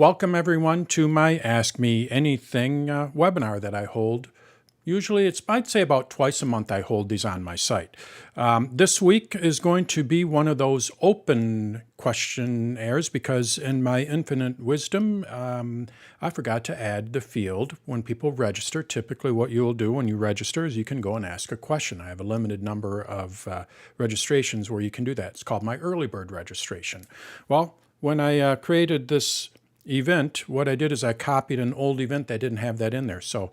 Welcome everyone to my Ask Me Anything webinar that I hold. Usually I'd say about twice a month I hold these on my site. This week is going to be one of those open questionnaires because in my infinite wisdom, I forgot to add the field when people register. Typically what you'll do when you register is you can go and ask a question. I have a limited number of registrations where you can do that. It's called my early bird registration. Well, when I created this event, what I did is I copied an old event that didn't have that in there. So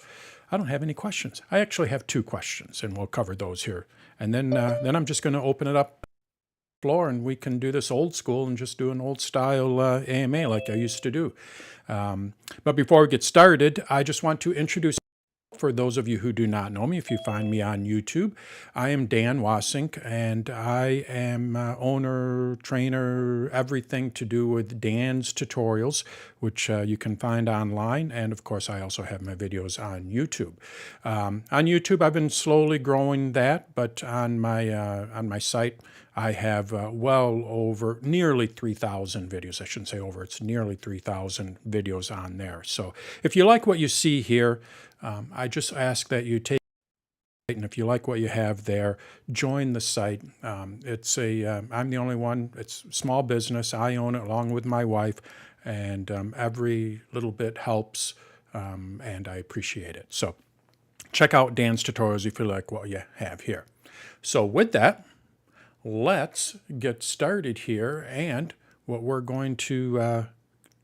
I don't have any questions. I actually have two questions, and we'll cover those here. And then I'm just going to open it up floor, and we can do this old school and just do an old style AMA like I used to do. But before we get started, I just want to introduce, for those of you who do not know me, if you find me on YouTube, I am Dan Wasink, and I am owner, trainer, everything to do with Dan's Tutorials, which you can find online. And of course, I also have my videos on YouTube. On YouTube, I've been slowly growing that, but on my site, I have well over nearly 3,000 videos. I shouldn't say over, it's nearly 3,000 videos on there. So if you like what you see here, I just ask that you take it, and if you like what you have there, join the site. I'm the only one. It's small business. I own it along with my wife, and every little bit helps, and I appreciate it. So check out Dan's Tutorials if you like what you have here. So with that, let's get started here, and what we're going to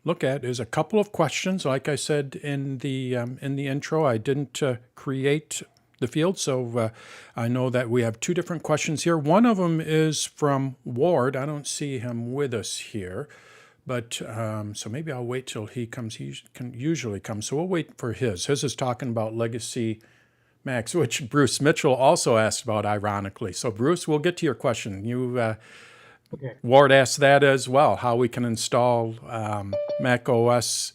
look at is a couple of questions. Like I said in the intro, I didn't create the field, so I know that we have two different questions here. One of them is from Ward. I don't see him with us here, but so maybe I'll wait till he comes. He can usually come, so we'll wait for his. His is talking about legacy Macs, which Bruce Mitchell also asked about, ironically. So Bruce, we'll get to your question. Okay. Ward asked that as well, how we can install macOS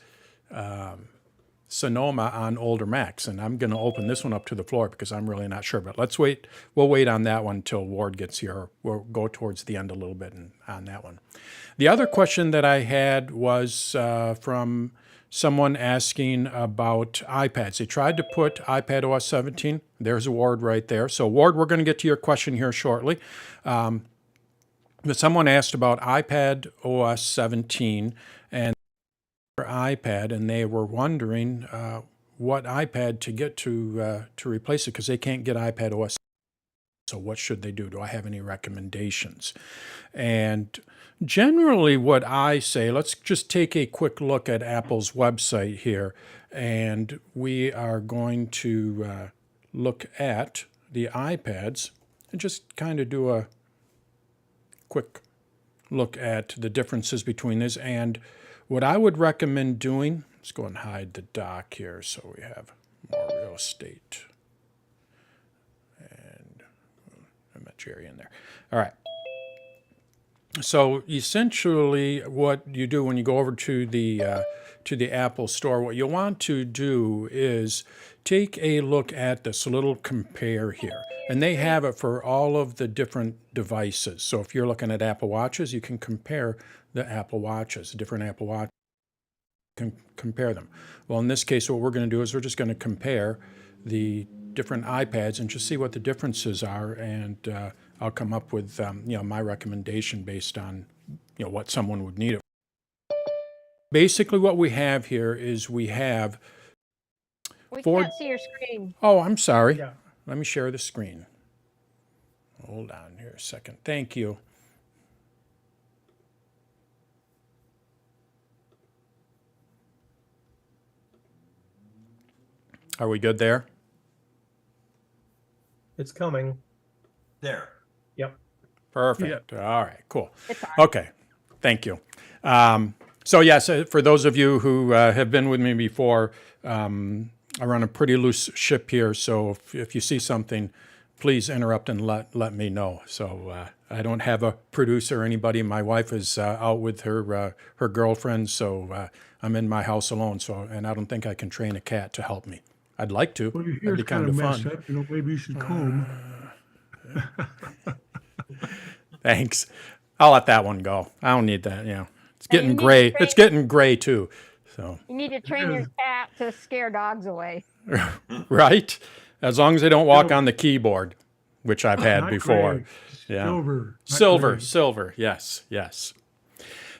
Sonoma on older Macs. And I'm going to open this one up to the floor because I'm really not sure. But let's wait. We'll wait on that one until Ward gets here. We'll go towards the end a little bit on that one. The other question that I had was from someone asking about iPads. They tried to put iPadOS 17. There's a Ward right there. So Ward, we're going to get to your question here shortly. But someone asked about iPadOS 17 and their iPad, and they were wondering what iPad to get to replace it because they can't get iPadOS. So what should they do? Do I have any recommendations? And generally what I say, let's just take a quick look at Apple's website here, and we are going to look at the iPads and just kind of do a quick look at the differences between this. And what I would recommend doing, let's go and hide the dock here so we have more real estate. And I met Jerry in there. All right. So essentially what you do when you go over to the Apple store, what you'll want to do is take a look at this little compare here. And they have it for all of the different devices. So if you're looking at Apple Watches, you can compare the Apple Watches, different Apple Watches, can compare them. Well, in this case, what we're going to do is we're just going to compare the different iPads and just see what the differences are. And I'll come up with my recommendation based on what someone would need it. Basically, what we have here is we have. We can't see your screen. Oh, I'm sorry. Yeah. Let me share the screen. Hold on here a second. Thank you. Are we good there? It's coming. There. Yep. Perfect. All right, cool. Okay, thank you. So yes, for those of you who have been with me before, I run a pretty loose ship here, so if you see something, please interrupt and let me know. So I don't have a producer or anybody. My wife is out with her girlfriend, so I'm in my house alone. And I don't think I can train a cat to help me. I'd like to. Well, your That'd hair's be kind of messed fun. up. Maybe you should comb. Thanks. I'll let that one go. I don't need that. It's getting you need gray. to It's getting gray too. So, You need to train your cat to scare dogs away. right? As long as they don't walk on the keyboard, which I've had Not before. gray. Yeah. Silver. not Silver, gray. silver. Yes, yes.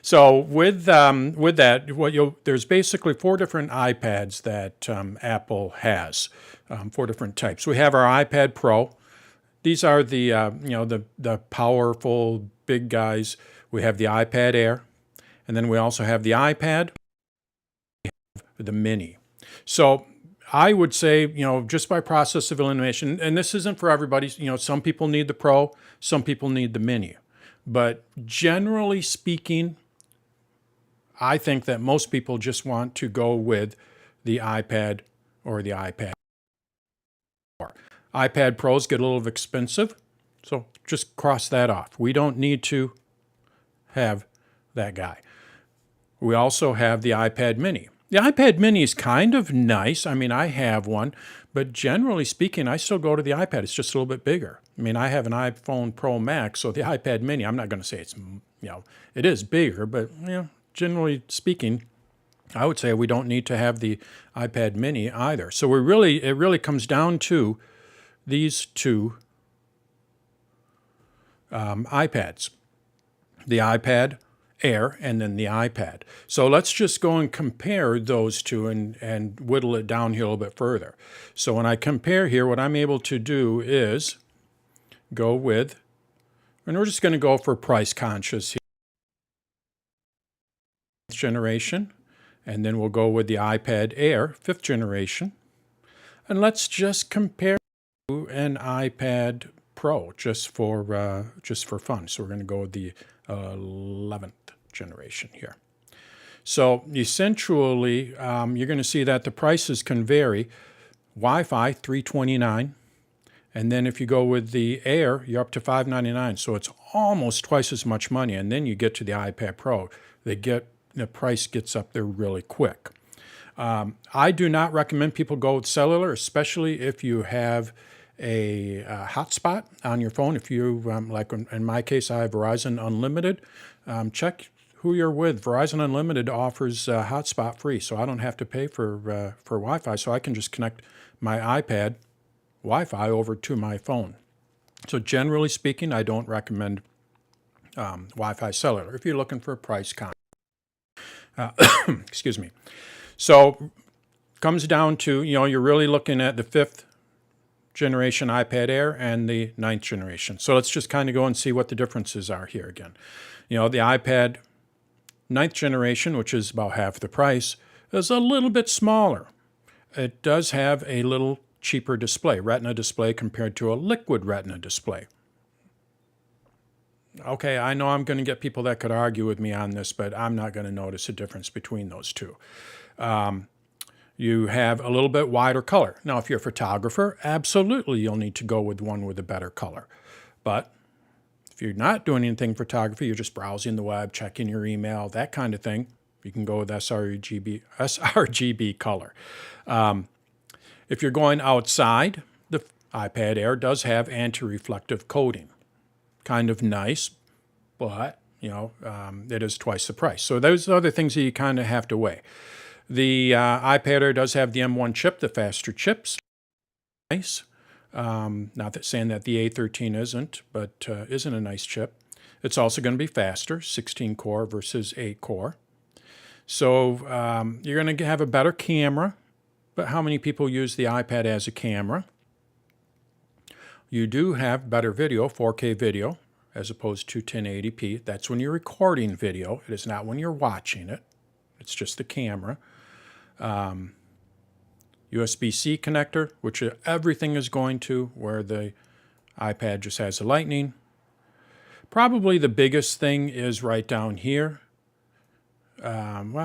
So with that, there's basically 4 different iPads that Apple has, 4 different types. We have our iPad Pro. These are the the powerful big guys. We have the iPad Air, and then we also have the iPad, the Mini. So I would say, just by process of elimination, and this isn't for everybody. Some people need the Pro, some people need the Mini, but generally speaking, I think that most people just want to go with the iPad or the iPad. iPad Pros get a little expensive, so just cross that off. We don't need to have that guy. We also have the iPad Mini. The iPad Mini is kind of nice. I mean, I have one, but generally speaking, I still go to the iPad. It's just a little bit bigger. I mean, I have an iPhone Pro Max, so the iPad Mini, I'm not going to say it's, it is bigger, but, generally speaking, I would say we don't need to have the iPad Mini either. So it really comes down to these 2 iPads, the iPad Air and then the iPad. So let's just go and compare those 2 and whittle it down here a little bit further. So when I compare here, what I'm able to do is go with, and we're just going to go for price conscious here, generation, and then we'll go with the iPad Air 5th generation, and let's just compare to an iPad Pro just for fun. So we're going to go with the 11th generation here. So essentially, you're going to see that the prices can vary. Wi-Fi $329, and then if you go with the Air, you're up to $599. So it's almost twice as much money. And then you get to the iPad Pro, the price gets up there really quick. I do not recommend people go with cellular, especially if you have a hotspot on your phone. If you, like in my case, I have Verizon Unlimited. Check who you're with. Verizon Unlimited offers hotspot free, so I don't have to pay for Wi-Fi, so I can just connect my iPad Wi-Fi over to my phone. So generally speaking, I don't recommend Wi-Fi cellular if you're looking for a price con. Excuse me. So comes down to, you're really looking at the 5th generation iPad Air and the 9th generation. So let's just kind of go and see what the differences are here again. The iPad 9th generation, which is about half the price, is a little bit smaller. It does have a little cheaper display, Retina display compared to a liquid Retina display. Okay, I know I'm going to get people that could argue with me on this, but I'm not going to notice a difference between those 2. You have a little bit wider color. Now, if you're a photographer, absolutely you'll need to go with one with a better color. But if you're not doing anything photography, you're just browsing the web, checking your email, that kind of thing, you can go with sRGB color. If you're going outside, the iPad Air does have anti-reflective coating. Kind of nice, but, it is twice the price. So those are the things that you kind of have to weigh. The iPad Air does have the M1 chip, the faster chips. Nice. Not that saying that the A13 isn't, but isn't a nice chip. It's also going to be faster, 16 core versus 8 core. So you're going to have a better camera, but how many people use the iPad as a camera? You do have better video, 4K video, as opposed to 1080p. That's when you're recording video. It is not when you're watching it. It's just the camera. USB-C connector, which everything is going to, where the iPad just has a Lightning. Probably the biggest thing is right down here. And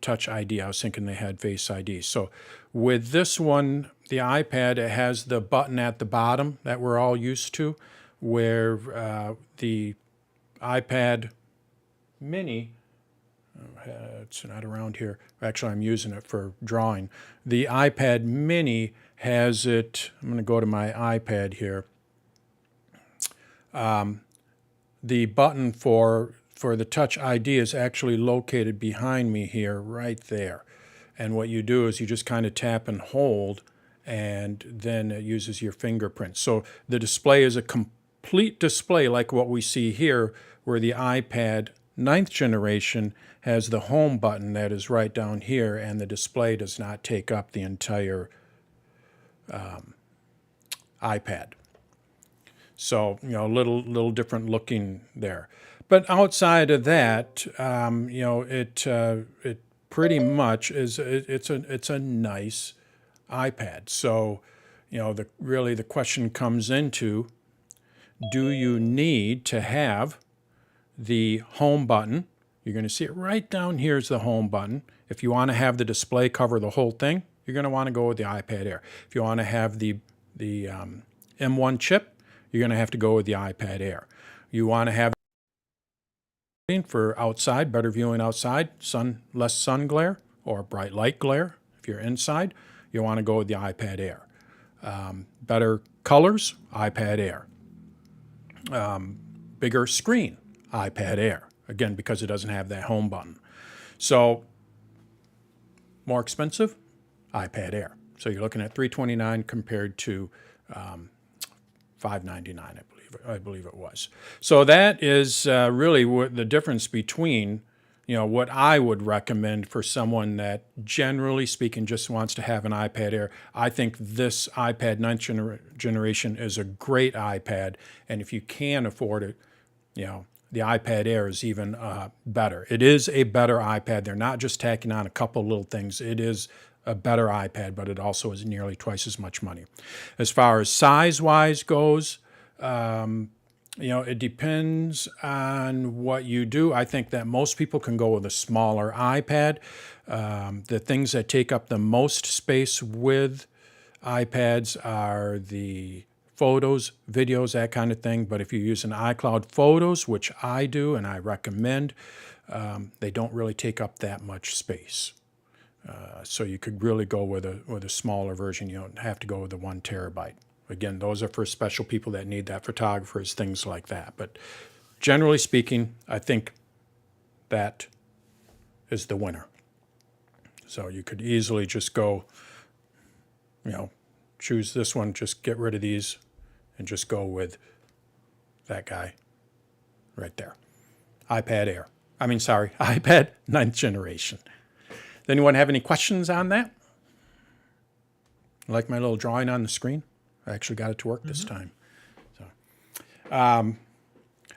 Touch ID. I was thinking they had Face ID. So with this one, the iPad, it has the button at the bottom that we're all used to, where the iPad Mini, it's not around here. Actually, I'm using it for drawing. The iPad Mini has it, I'm going to go to my iPad here. The button for for the Touch ID is actually located behind me here, right there. And what you do is you just kind of tap and hold, and then it uses your fingerprint. So the display is a complete display like what we see here, where the iPad 9th generation has the home button that is right down here, and the display does not take up the entire iPad. So, you know, a little different looking there. But outside of that, you know, it pretty much is, it's a nice iPad. So, you know, really the question comes into, do you need to have the home button? You're going to see it right down here is the home button. If you want to have the display cover the whole thing, you're going to want to go with the iPad Air. If you want to have the M1 chip, you're going to have to go with the iPad Air. You want to have for outside, better viewing outside, less sun glare or bright light glare. If you're inside, you want to go with the iPad Air. Better colors, iPad Air. Bigger screen, iPad Air. Again, because it doesn't have that home button. So, more expensive, iPad Air. So you're looking at $329 compared to $599, I believe it was. So that is really what the difference between, you know, what I would recommend for someone that, generally speaking, just wants to have an iPad Air. I think this iPad 9th generation is a great iPad, and if you can afford it, you know, the iPad Air is even better. It is a better iPad. They're not just tacking on a couple little things. It is a better iPad, but it also is nearly twice as much money. As far as size-wise goes, you know, it depends on what you do. I think that most people can go with a smaller iPad. The things that take up the most space with iPads are the photos, videos, that kind of thing. But if you use an iCloud Photos, which I do and I recommend, they don't really take up that much space. So you could really go with a smaller version. You don't have to go with the 1 terabyte. Again, those are for special people that need that, photographers, things like that. But generally speaking, I think that is the winner. So you could easily just go, you know, choose this one, just get rid of these, and just go with that guy right there. iPad Air. iPad 9th generation. Does anyone have any questions on that? Like my little drawing on the screen? I actually got it to work this time. So,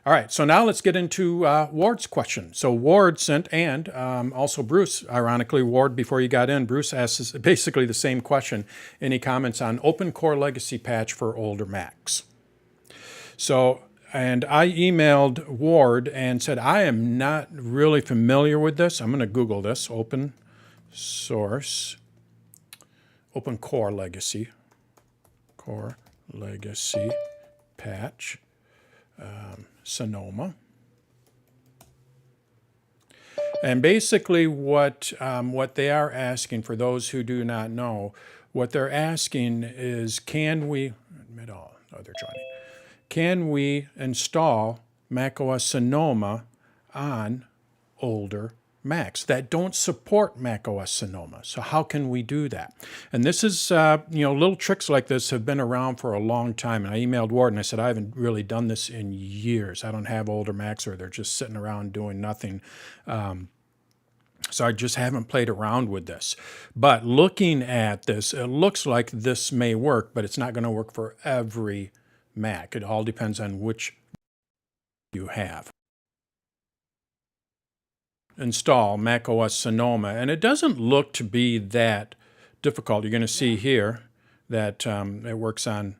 all right, so now let's get into Ward's question. So Ward sent, and also Bruce, ironically, Ward, before you got in, Bruce asked basically the same question. Any comments on Open Core Legacy patch for older Macs? So, and I emailed Ward and said, I am not really familiar with this. I'm going to Google this, open source, Open Core Legacy patch, Sonoma. And basically what they are asking, for those who do not know, what they're asking is, can we install macOS Sonoma on older Macs that don't support macOS Sonoma? So how can we do that? And this is, you know, little tricks like this have been around for a long time. And I emailed Ward and I said, I haven't really done this in years. I don't have older Macs, or they're just sitting around doing nothing. So I just haven't played around with this. But looking at this, it looks like this may work, but it's not going to work for every Mac. It all depends on which you have. Install macOS Sonoma, and it doesn't look to be that difficult. You're going to see here that it works on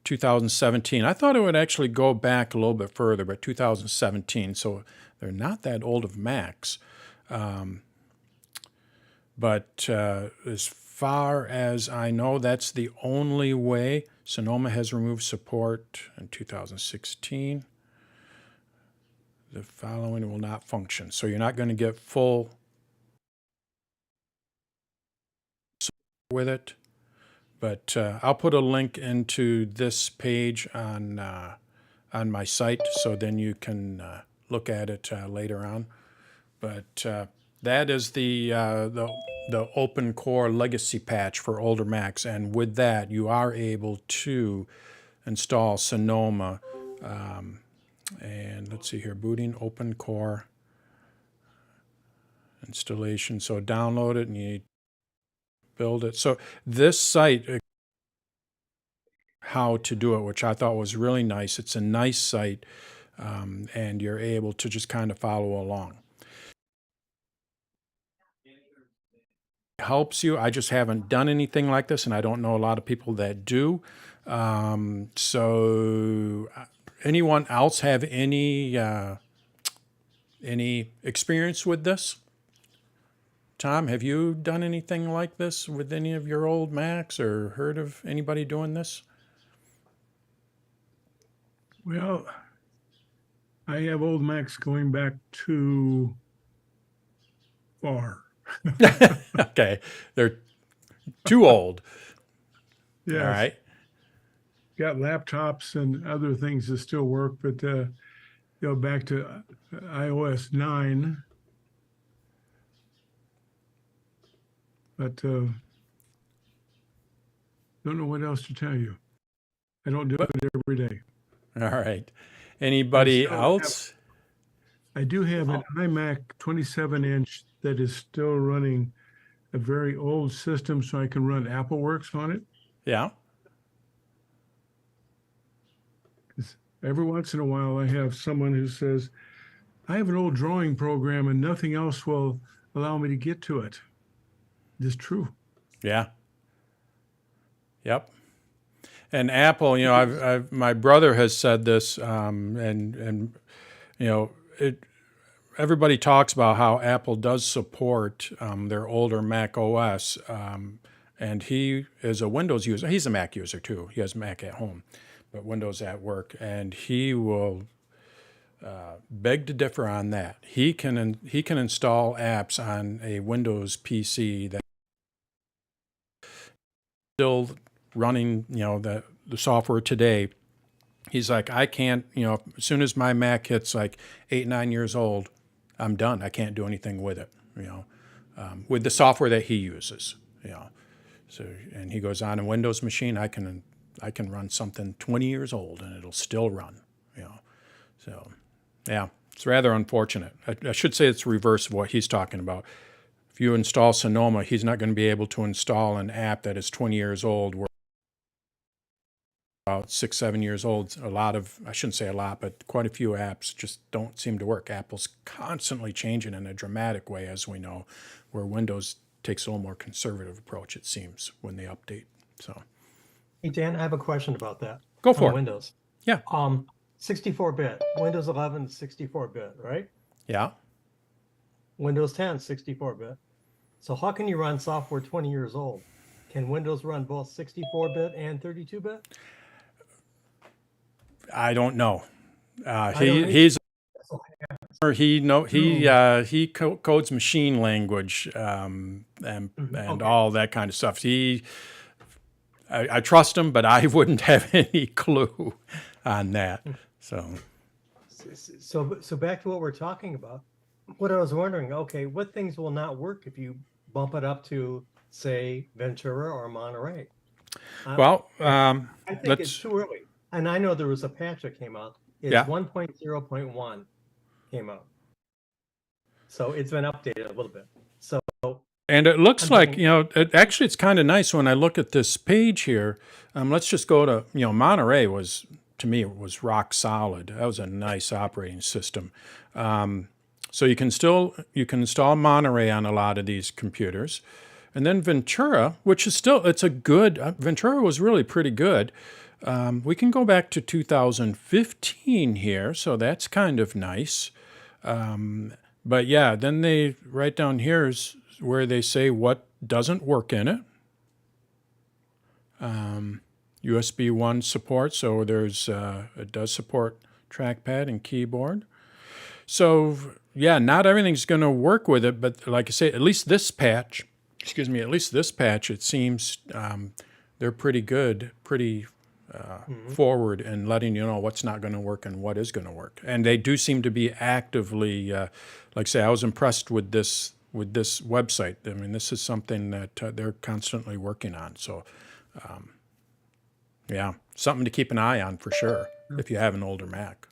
2017. I thought it would actually go back a little bit further, but 2017, so they're not that old of Macs. But as far as I know, that's the only way. Sonoma has removed support in 2016. The following will not function. So you're not going to get full with it. But I'll put a link into this page on my site, so then you can look at it later on. But that is the open core legacy patch for older Macs, and with that you are able to install Sonoma. And let's see here, booting open core installation. So download it and you build it. So this site, how to do it, which I thought was really nice. It's a nice site, and you're able to just kind of follow along. Helps you. I just haven't done anything like this, and I don't know a lot of people that do. So anyone else have any experience with this? Tom, have you done anything like this with any of your old Macs or heard of anybody doing this? Well, I have old Macs going back to far. Okay, they're too old. Yes. All right. Got laptops and other things that still work, but back to iOS 9. But don't know what else to tell you. I don't do it every day. All right. Anybody still else? I do have an iMac 27-inch that is still running a very old system, so I can run AppleWorks on it. Yeah. Every once in a while, I have someone who says, I have an old drawing program and nothing else will allow me to get to it. It's true. Yeah. Yep. And Apple, I've my brother has said this, and everybody talks about how Apple does support their older Mac OS, and he is a Windows user. He's a Mac user too. He has Mac at home, but Windows at work, and he will beg to differ on that. He can install apps on a Windows PC that still running, the software today. He's like, I can't, as soon as my Mac hits like 8, 9 years old, I'm done. I can't do anything with it, with the software that he uses, So, and he goes, on a Windows machine, I can run something 20 years old and it'll still run, So, yeah, it's rather unfortunate. I should say it's the reverse of what he's talking about. If you install Sonoma, he's not going to be able to install an app that is 20 years old. We're about 6, 7 years old. I shouldn't say a lot, but quite a few apps just don't seem to work. Apple's constantly changing in a dramatic way, as we know, where Windows takes a little more conservative approach, it seems, when they update. So, Hey, Dan, I have a question about that. Go for on it. Windows. Yeah. 64-bit. Windows 11 is 64-bit, right? Yeah. Windows 10 64-bit. So how can you run software 20 years old? Can Windows run both 64-bit and 32-bit? I don't know. don't He's he codes machine language and Okay. all that kind of stuff. I trust him, but I wouldn't have any clue on that. So back to what we're talking about. What I was wondering, okay, what things will not work if you bump it up to, say, Ventura or Monterey? Well, I think it's let's. too early. And I know there was a patch that came out. It's Yeah. 1.0.1 came out. So it's been updated a little bit. So And it looks I'm like, thinking- actually it's kind of nice when I look at this page here. Let's just go to, Monterey was, to me, it was rock solid. That was a nice operating system. So you can install Monterey on a lot of these computers. And then Ventura, which is still, Ventura was really pretty good. We can go back to 2015 here, so that's kind of nice. But yeah, then they, right down here is where they say what doesn't work in it. USB 1 support, so it does support trackpad and keyboard. So yeah, not everything's going to work with it, but like I say, at least this patch, it seems they're pretty good, pretty forward and letting you know what's not going to work and what is going to work. And they do seem to be actively, like I say, I was impressed with this website. I mean, this is something that they're constantly working on. So, yeah, something to keep an eye on for sure if you have an older Mac.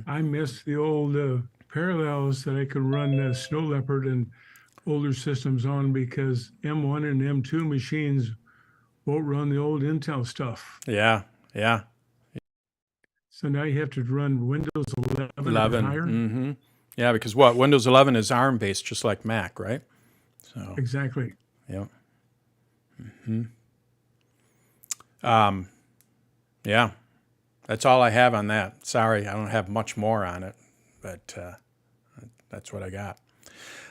I miss the old parallels that I could run Snow Leopard and older systems on, because M1 and M2 machines won't run the old Intel stuff. Yeah, yeah. So now you have to run Windows 11 or 11. higher. Yeah, because what? Windows 11 is ARM-based, just like Mac, right? So, Exactly. yeah. Yeah. That's all I have on that. Sorry, I don't have much more on it, but that's what I got.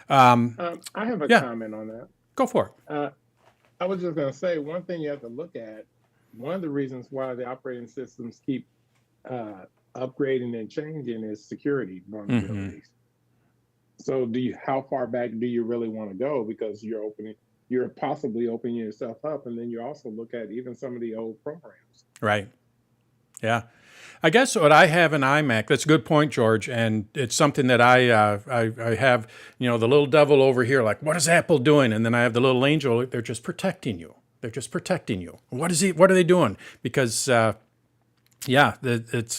I have a Yeah. comment on that. Go for it. I was just going to say one thing you have to look at. One of the reasons why the operating systems keep upgrading and changing is security vulnerabilities. So, how far back do you really want to go? Because you're possibly opening yourself up, and then you also look at even some of the old programs. Right. Yeah. I guess what I have in iMac, that's a good point, George, and it's something that I have, the little devil over here, like, what is Apple doing? And then I have the little angel, they're just protecting you. They're just protecting you. What are they doing? Because, it's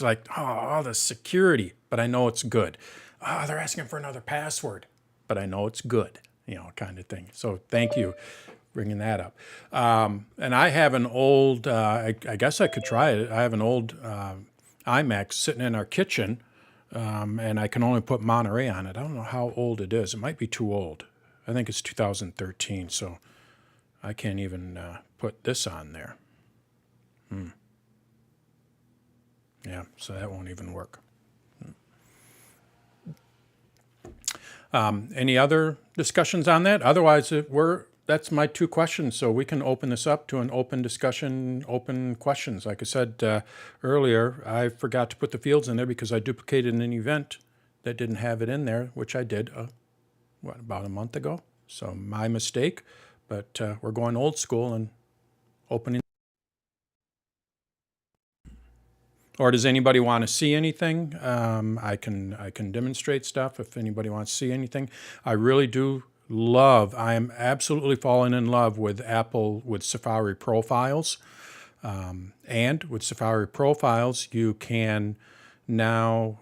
like, all the security, but I know it's good. They're asking for another password, but I know it's good, kind of thing. So thank you bringing that up. And I have an old, I guess I could try it. I have an old iMac sitting in our kitchen, and I can only put Monterey on it. I don't know how old it is. It might be too old. I think it's 2013, so I can't even put this on there. Yeah, so that won't even work. Any other discussions on that? Otherwise, that's my two questions. So we can open this up to an open discussion, open questions. Like I said earlier, I forgot to put the fields in there because I duplicated an event that didn't have it in there, which I did, about a month ago. So my mistake, but we're going old school and opening. Or does anybody want to see anything? I can demonstrate stuff if anybody wants to see anything. I really do I am absolutely falling in love with Apple with Safari profiles. And with Safari profiles, you can now,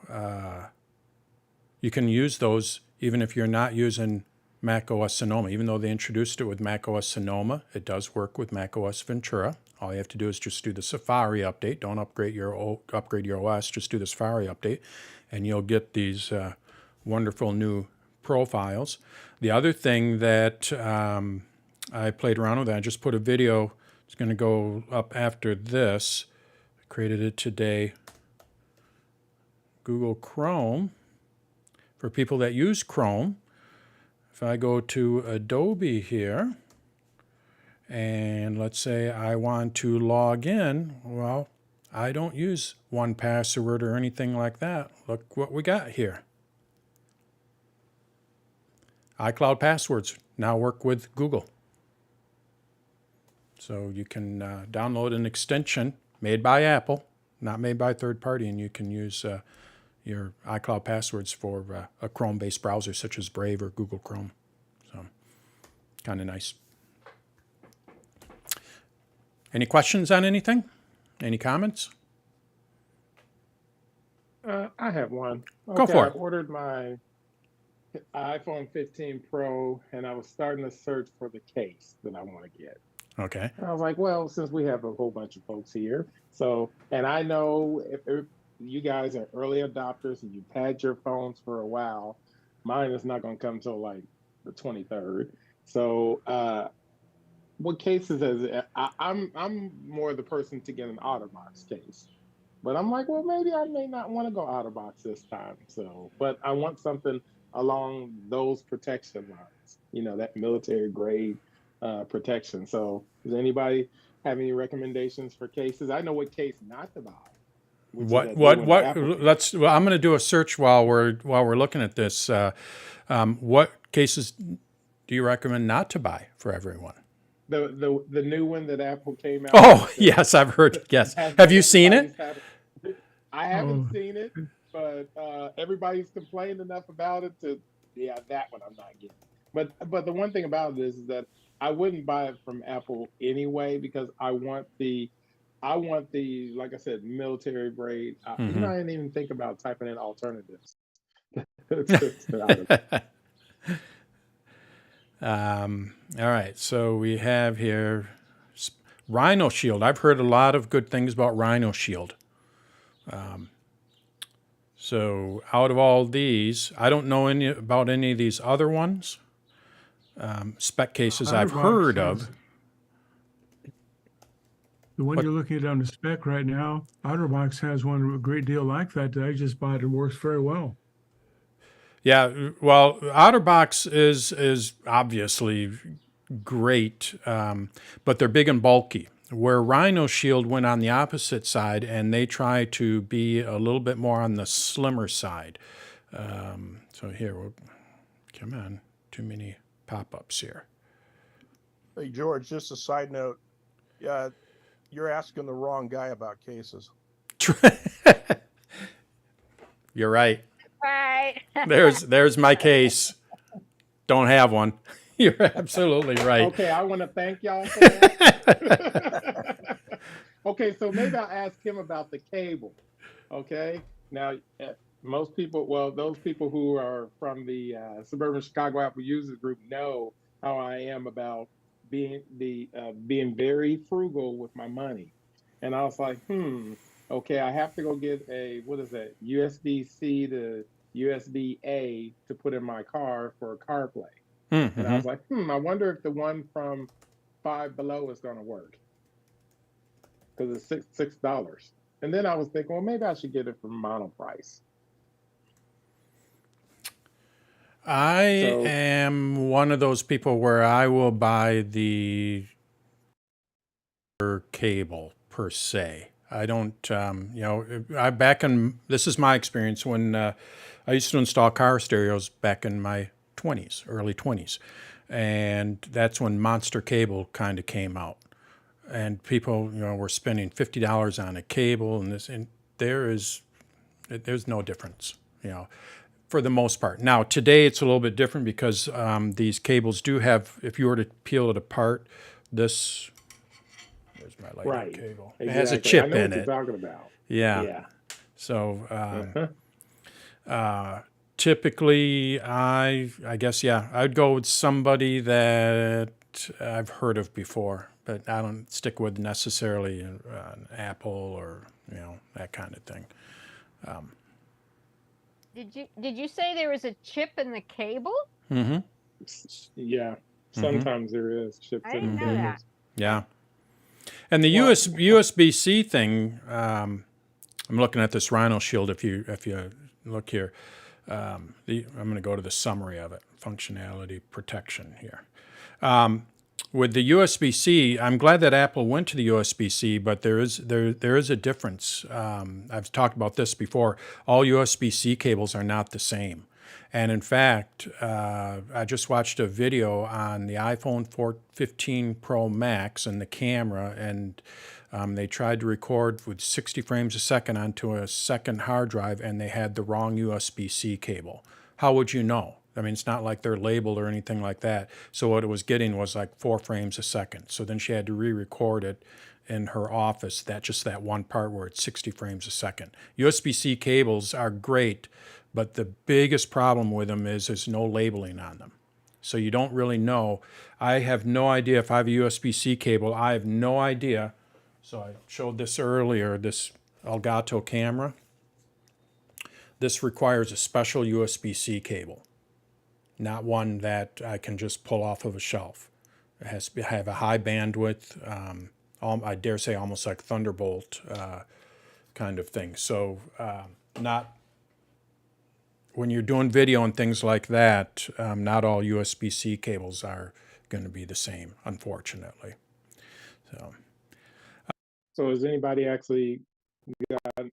you can use those even if you're not using macOS Sonoma. Even though they introduced it with macOS Sonoma, it does work with macOS Ventura. All you have to do is just do the Safari update. Don't upgrade your OS. Just do the Safari update, and you'll get these wonderful new profiles. The other thing that I played around with, I just put a video. It's going to go up after this. I created it today. Google Chrome. For people that use Chrome, if I go to Adobe here, and let's say I want to log in, well, I don't use 1Password or anything like that. Look what we got here. iCloud passwords now work with Google. So you can download an extension made by Apple, not made by a third party, and you can use your iCloud passwords for a Chrome-based browser such as Brave or Google Chrome. So kind of nice. Any questions on anything? Any comments? I have one. Go for it. I ordered my iPhone 15 Pro, and I was starting to search for the case that I want to get. Okay. I was like, well, since we have a whole bunch of folks here, and I know if you guys are early adopters and you've had your phones for a while, mine is not going to come until like the 23rd. So, what cases is it? I'm more the person to get an OtterBox case, but I'm like, well, maybe I may not want to go OtterBox this time. So, but I want something along those protection lines, that military grade protection. So, does anybody have any recommendations for cases? I know what case not to buy. What? Well, I'm going to do a search while we're looking at this. What cases do you recommend not to buy for everyone? the new one that Apple came out Oh, with. yes, I've heard. Yes. Has Have you seen it? everybody's I haven't Oh, seen it, but everybody's complained enough about it to, yeah, that one I'm not getting. But the one thing about it is that I wouldn't buy it from Apple anyway because I want the, like I said, military grade. You know, I didn't even think about typing in alternatives. All right, so we have here Rhino Shield. I've heard a lot of good things about Rhino Shield. So out of all these, I don't know about any of these other ones. Spec cases I've OtterBox heard has- of. The one What- you're looking at on the spec right now, OtterBox has one a great deal like that I just bought. It works very well. Yeah, well, OtterBox is obviously great, but they're big and bulky. Where Rhino Shield went on the opposite side, and they try to be a little bit more on the slimmer side. So here, come on, too many pop-ups here. Hey, George, just a side note. Yeah, you're asking the wrong guy about cases. You're right. Right. There's my case. Don't have one. You're absolutely right. Okay, I want to thank y'all for that. Okay, so maybe I'll ask him about the cable. Okay, now most people, well, those people who are from the Suburban Chicago Apple Users Group know how I am about being very frugal with my money. And I was like, okay, I have to go get a, what is that, USB-C to USB-A to put in my car for CarPlay. And I was like, I wonder if the one from Five Below is going to work because it's $6. And then I was thinking, well, maybe I should get it from Monoprice. I am one of those people where I will buy the cable per se. I don't, this is my experience when I used to install car stereos back in my 20s, early 20s. And that's when Monster Cable kind of came out. And people, were spending $50 on a cable and there's no difference, for the most part. Now, today it's a little bit different because these cables do have, if you were to peel it apart, there's my lighting cable. Exactly. It has a chip I know in what it. you're talking about. Yeah. So typically, I guess, I'd go with somebody that I've heard of before, but I don't stick with necessarily an Apple or that kind of thing. Did you say there was a chip in the cable? Yeah. Sometimes there is chips I in didn't the know that. cables. Yeah. And the USB-C thing, I'm looking at this Rhino Shield. If you look here, I'm going to go to the summary of it, functionality protection here. With the USB-C, I'm glad that Apple went to the USB-C, but there is a difference. I've talked about this before. All USB-C cables are not the same. And in fact, I just watched a video on the iPhone 15 Pro Max and the camera, and they tried to record with 60 frames a second onto a second hard drive, and they had the wrong USB-C cable. How would you know? I mean, it's not like they're labeled or anything like that. So what it was getting was like 4 frames a second. So then she had to re-record it in her office, that one part where it's 60 frames a second. USB-C cables are great, but the biggest problem with them is there's no labeling on them. So you don't really know. I have no idea if I have a USB-C cable. I have no idea. So I showed this earlier, this Elgato camera. This requires a special USB-C cable, not one that I can just pull off of a shelf. It has to have a high bandwidth, I dare say almost like Thunderbolt kind of thing. So not when you're doing video and things like that, not all USB-C cables are going to be the same, unfortunately. So has anybody actually had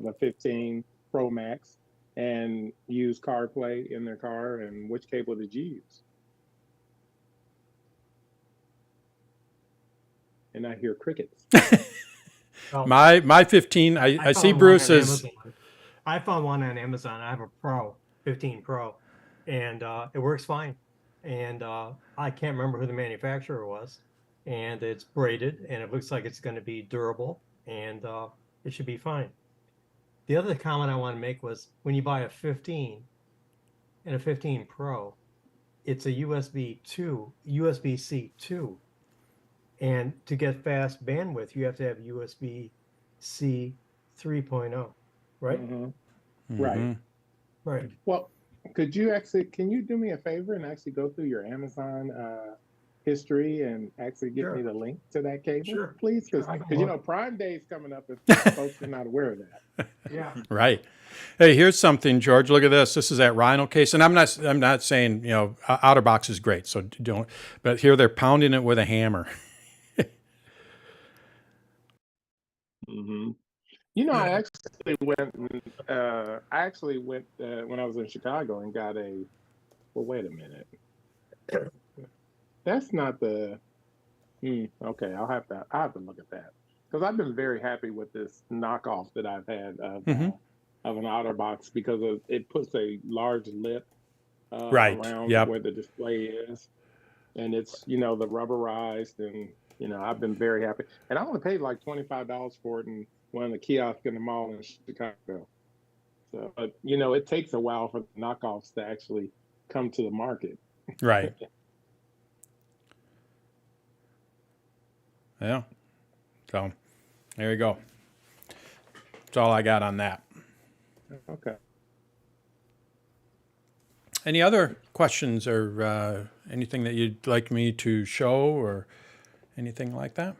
a 15 Pro Max and used CarPlay in their car, and which cable did you use? and I hear crickets. Well, My 15, I see found one Bruce on is, Amazon. I found one on Amazon. I have a Pro, 15 Pro, and it works fine. And I can't remember who the manufacturer was. And it's braided, and it looks like it's going to be durable, and it should be fine. The other comment I want to make was when you buy a 15 and a 15 Pro, it's a USB-C 2. And to get fast bandwidth, you have to have USB-C 3.0, right? Mhm. Right. Right. Well, can you do me a favor and actually go through your Amazon history and actually get me Sure. the link to that cable, Sure. please? Because Sure, I can you look. know Prime Day is coming up, if folks are not aware of that. Yeah. right. Hey, here's something, George. Look at this. This is that Rhino case, and I'm not saying OtterBox is great, so don't. But here they're pounding it with a hammer. Hmm. You know, I actually went when I was in Chicago and got a. Well, wait a minute. That's not the. Okay, I'll have to look at that because I've been very happy with this knockoff that I've had of an OtterBox because it puts a large lip Right. around Yep. where the display is, and it's the rubberized, and I've been very happy. And I only paid like $25 for it in one of the kiosks in the mall in Chicago. So, but it takes a while for the knockoffs to actually come to the market. Right. Yeah. So there you go. That's all I got on that. Okay. Any other questions or anything that you'd like me to show or anything like that?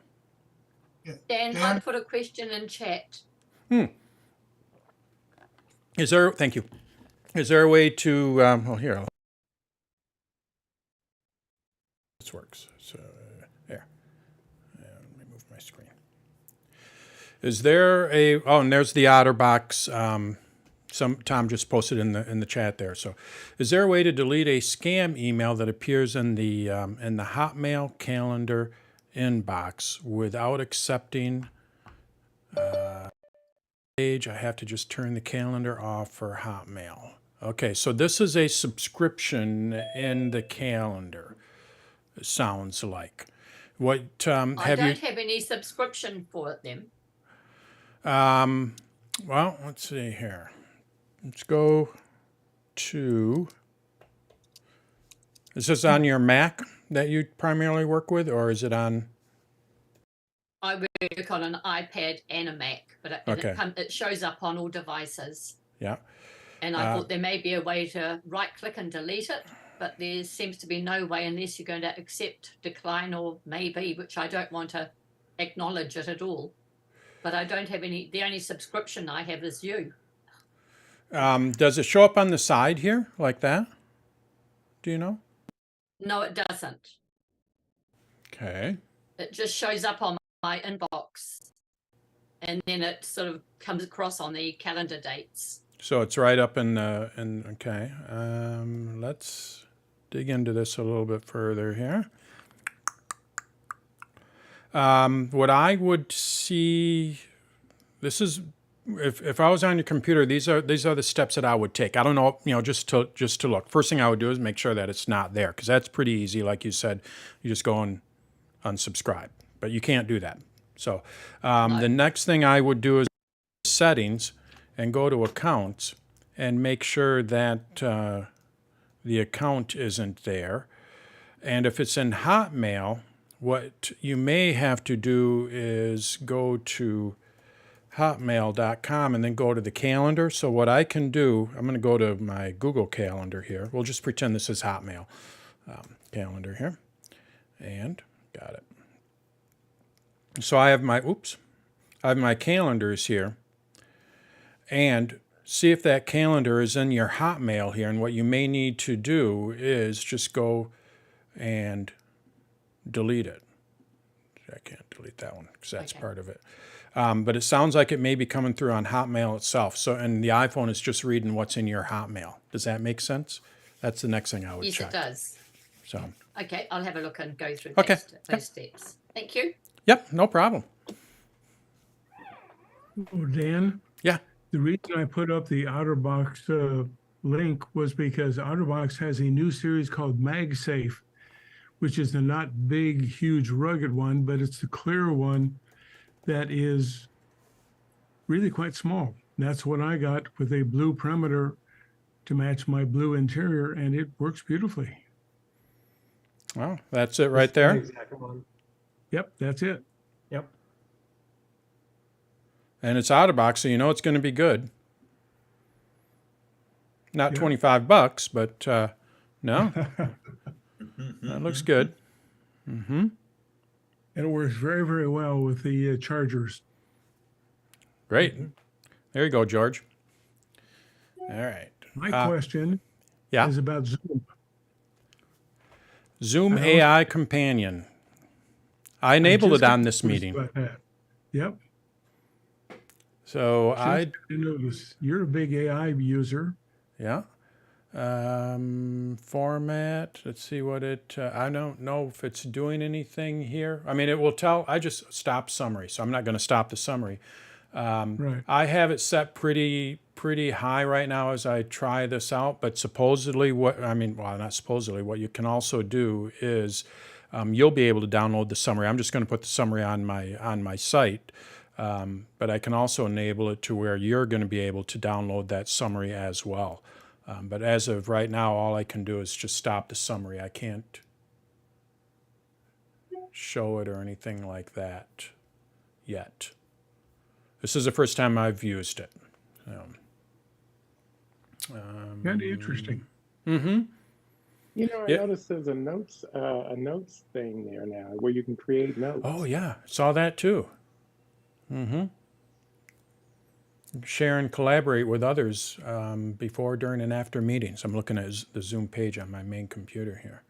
Dan, I put a question in chat. Thank you. Is there a way to, well, here, this works. So, there. Let me move my screen. Is there and there's the OtterBox. Tom just posted in the chat there. So, is there a way to delete a scam email that appears in the Hotmail calendar inbox without accepting page? I have to just turn the calendar off for Hotmail. Okay, so this is a subscription in the calendar. It sounds like. What I don't have any subscription for them. Well, let's see here. Let's go to. Is this on your Mac that you primarily work with, or is it on? I work on an iPad and a Mac, but it shows up on all devices. Yeah. And I thought there may be a way to right-click and delete it, but there seems to be no way unless you're going to accept, decline, or maybe, which I don't want to acknowledge it at all. But I don't have any. The only subscription I have is you. Does it show up on the side here like that? Do you know? No, it doesn't. Okay. It just shows up on my inbox, and then it sort of comes across on the calendar dates. So it's right up okay. Let's dig into this a little bit further here. What I would see, this is, if I was on your computer, these are the steps that I would take. I don't know, just to look. First thing I would do is make sure that it's not there, because that's pretty easy. Like you said, you just go and unsubscribe, but you can't do that. So the next thing I would do is settings and go to accounts and make sure that the account isn't there. And if it's in Hotmail, what you may have to do is go to hotmail.com and then go to the calendar. So what I can do, I'm going to go to my Google Calendar here. We'll just pretend this is Hotmail calendar here. And got it. So I have my calendars here. And see if that calendar is in your Hotmail here. And what you may need to do is just go and delete it. I can't delete that one because that's part of it. But it sounds like it may be coming through on Hotmail itself. So, and the iPhone is just reading what's in your Hotmail. Does that make sense? That's the next thing I would check. Yes, it does. So. Okay, I'll have a look and go through Okay. those steps. Thank you. Yep, no problem. Oh, Dan, Yeah. the reason I put up the OtterBox link was because OtterBox has a new series called MagSafe, which is the not big, huge, rugged one, but it's the clear one that is really quite small. That's what I got with a blue perimeter to match my blue interior, and it works beautifully. Well, that's it right That's the there. exact one. Yep, that's it. Yep. And it's out of box, so you know it's going to be good. Not Yeah. $25, but no, that looks good. Mm-hmm. And it works very, very well with the chargers. Great. There you go, George. All right. My question Yeah. is about Zoom. Zoom I AI Companion. I enabled it on this meeting. About that. Yep. So Just to notice, you're a big AI user. yeah. Format. Let's see what it, I don't know if it's doing anything here. I mean, it will tell, I just stopped summary, so I'm not going to stop the summary. Right. I have it set pretty high right now as I try this out, but supposedly not supposedly, what you can also do is you'll be able to download the summary. I'm just going to put the summary on my site, but I can also enable it to where you're going to be able to download that summary as well. But as of right now, all I can do is just stop the summary. I can't show it or anything like that yet. This is the first time I've used it. Kind of interesting. Mm-hmm. You know, I Yep. noticed there's a notes thing there now where you can create notes. Oh yeah, saw that too. Mm-hmm. Share and collaborate with others before, during, and after meetings. I'm looking at the Zoom page on my main computer here.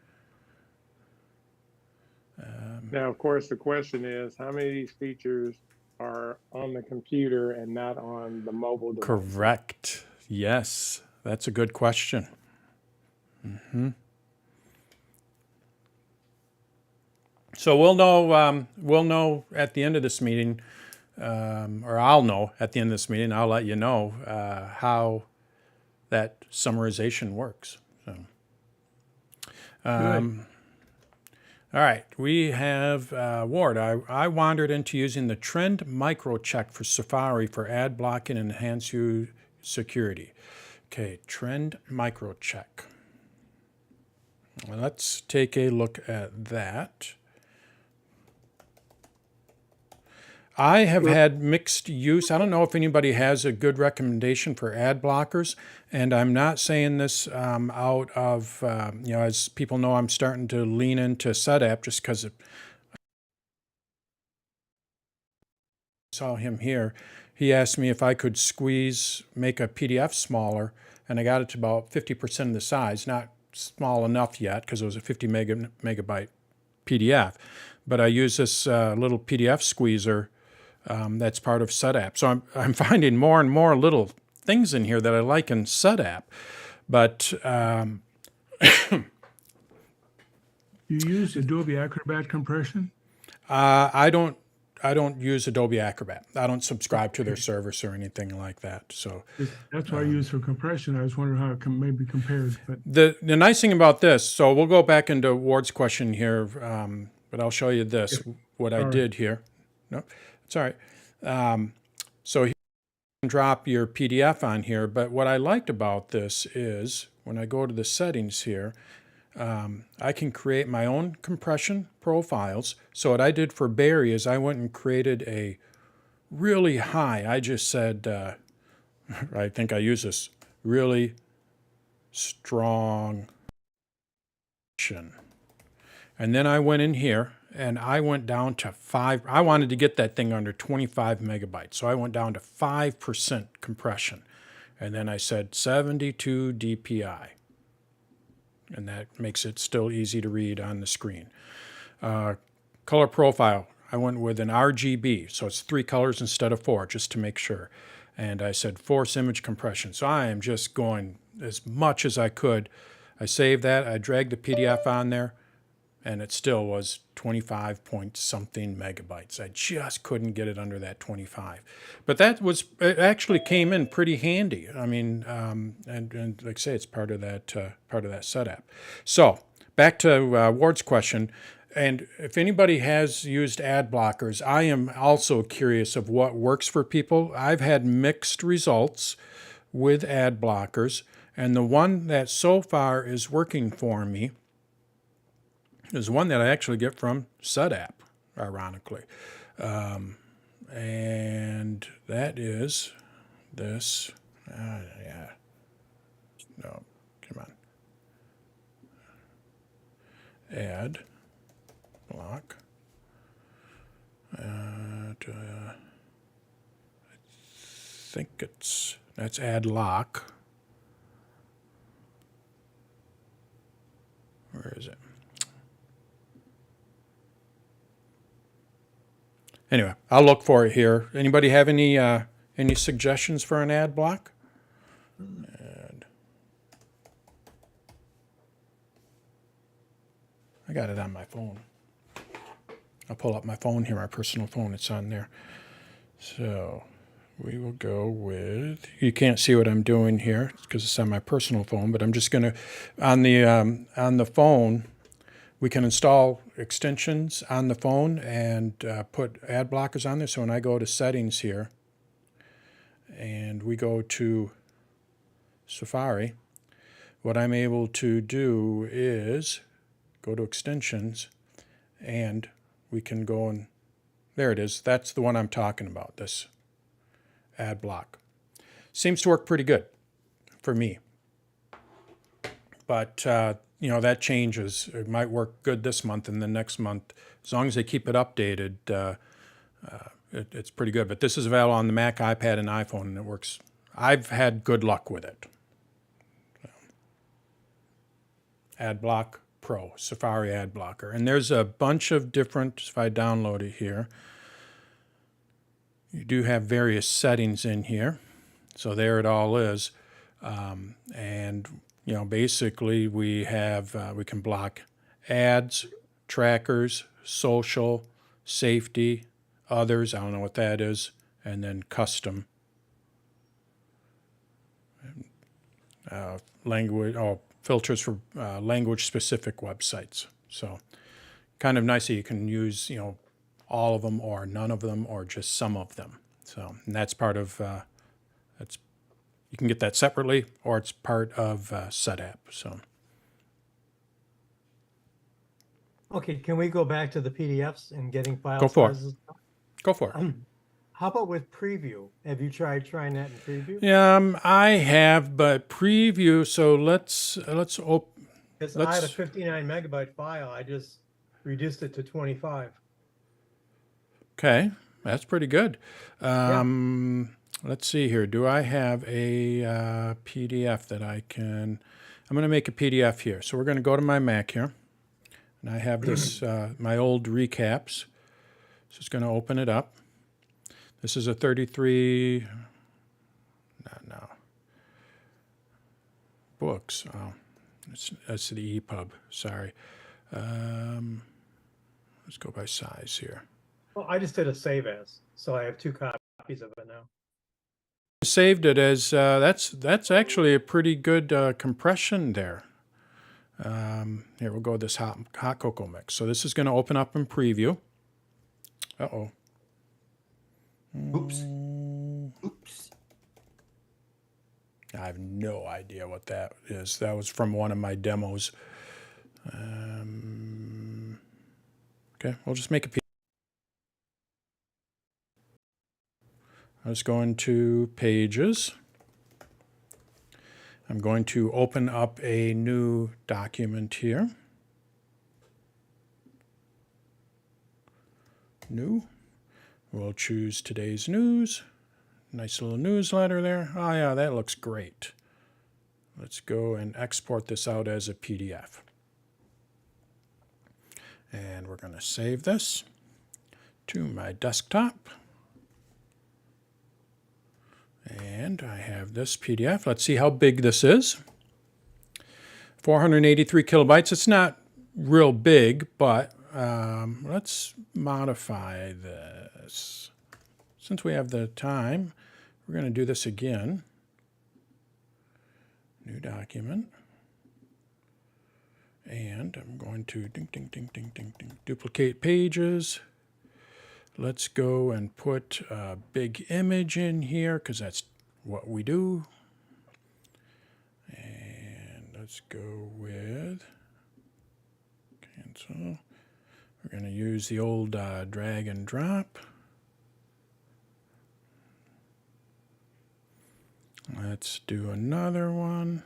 Now, of course, the question is, how many of these features are on the computer and not on the mobile device? Correct. Yes, that's a good question. Mm-hmm. So we'll know at the end of this meeting, or I'll know at the end of this meeting. I'll let you know how that summarization works. So, all right, we have Ward. I wandered into using the Trend Micro Check for Safari for ad blocking and enhanced security. Okay, Trend Micro Check. Well, let's take a look at that. I have had mixed use. I don't know if anybody has a good recommendation for ad blockers, and I'm not saying this out of, as people know, I'm starting to lean into SetApp just because I saw him here. He asked me if I could make a PDF smaller, and I got it to about 50% of the size. Not small enough yet because it was a 50 megabyte PDF, but I use this little PDF squeezer that's part of SetApp. So I'm finding more and more little things in here that I like in SetApp. But You use Adobe Acrobat compression? I don't use Adobe Acrobat. I don't subscribe to their service or anything like that. So That's what I use for compression. I was wondering how it maybe compares. But the nice thing about this, so we'll go back into Ward's question here, but I'll show you this, what I did here. Nope, it's all right. So you can drop your PDF on here, but what I liked about this is when I go to the settings here, I can create my own compression profiles. So what I did for Barry is I went and created a really high, I just said, I think I use this, really strong. And then I went in here and I went down to 5. I wanted to get that thing under 25 megabytes. So I went down to 5% compression. And then I said 72 DPI. And that makes it still easy to read on the screen. Color profile, I went with an RGB, so it's 3 colors instead of 4, just to make sure. And I said force image compression. So I am just going as much as I could. I saved that, I dragged the PDF on there, and it still was 25 point something megabytes. I just couldn't get it under that 25. But it actually came in pretty handy. I mean, and like I say, it's part of that setup. So back to Ward's question. And if anybody has used ad blockers, I am also curious of what works for people. I've had mixed results with ad blockers, and the one that so far is working for me is one that I actually get from SetApp, ironically. And that is this. Yeah. No, come on. Ad block. I think that's ad lock. Where is it? Anyway, I'll look for it here. Anybody have any suggestions for an ad block? I got it on my phone. I'll pull up my phone here, my personal phone. It's on there. So we will go with, you can't see what I'm doing here because it's on my personal phone, but I'm just going to, on the phone, we can install extensions on the phone and put ad blockers on there. So when I go to settings here and we go to Safari, what I'm able to do is go to extensions, and we can go and, there it is. That's the one I'm talking about, this ad block. Seems to work pretty good for me. But, that changes. It might work good this month, and then next month, as long as they keep it updated, it's pretty good. But this is available on the Mac, iPad, and iPhone, and it works. I've had good luck with it. Ad block Pro, Safari ad blocker. And there's a bunch of different, if I download it here, you do have various settings in here. So there it all is. And, basically we have, we can block ads, trackers, social, safety, others, I don't know what that is, and then custom. Language, filters for language-specific websites. So kind of nice that you can use, all of them or none of them or just some of them. So, and that's part of, you can get that separately or it's part of SetApp. So. Okay, can we go back to the PDFs and getting file Go for it. sizes? Go for it. How about with preview? Have you tried trying that in preview? Yeah, I have, but preview. So let's open. Because I had a 59 megabyte file. I just reduced it to 25. Okay, that's pretty good. Let's see here. Do I have a PDF that I can? I'm going to make a PDF here. So we're going to go to my Mac here, and I have this my old recaps. So it's going to open it up. This is a 33. No. Books. Oh, that's the EPUB. Sorry. Let's go by size here. Well, I just did a save as, so I have 2 copies of it now. Saved it as that's actually a pretty good compression there. Here we'll go with this hot cocoa mix. So this is going to open up in preview. Uh-oh. Oops. I have no idea what that is. That was from one of my demos. Okay, we'll just make a PDF. Let's go into Pages. I'm going to open up a new document here. New. We'll choose today's news. Nice little newsletter there. Oh yeah, that looks great. Let's go and export this out as a PDF. And we're going to save this to my desktop. And I have this PDF. Let's see how big this is. 483 kilobytes. It's not real big, but let's modify this. Since we have the time, we're going to do this again. New document. And I'm going to duplicate pages. Let's go and put a big image in here because that's what we do. And let's go with cancel. We're going to use the old drag and drop. Let's do another one.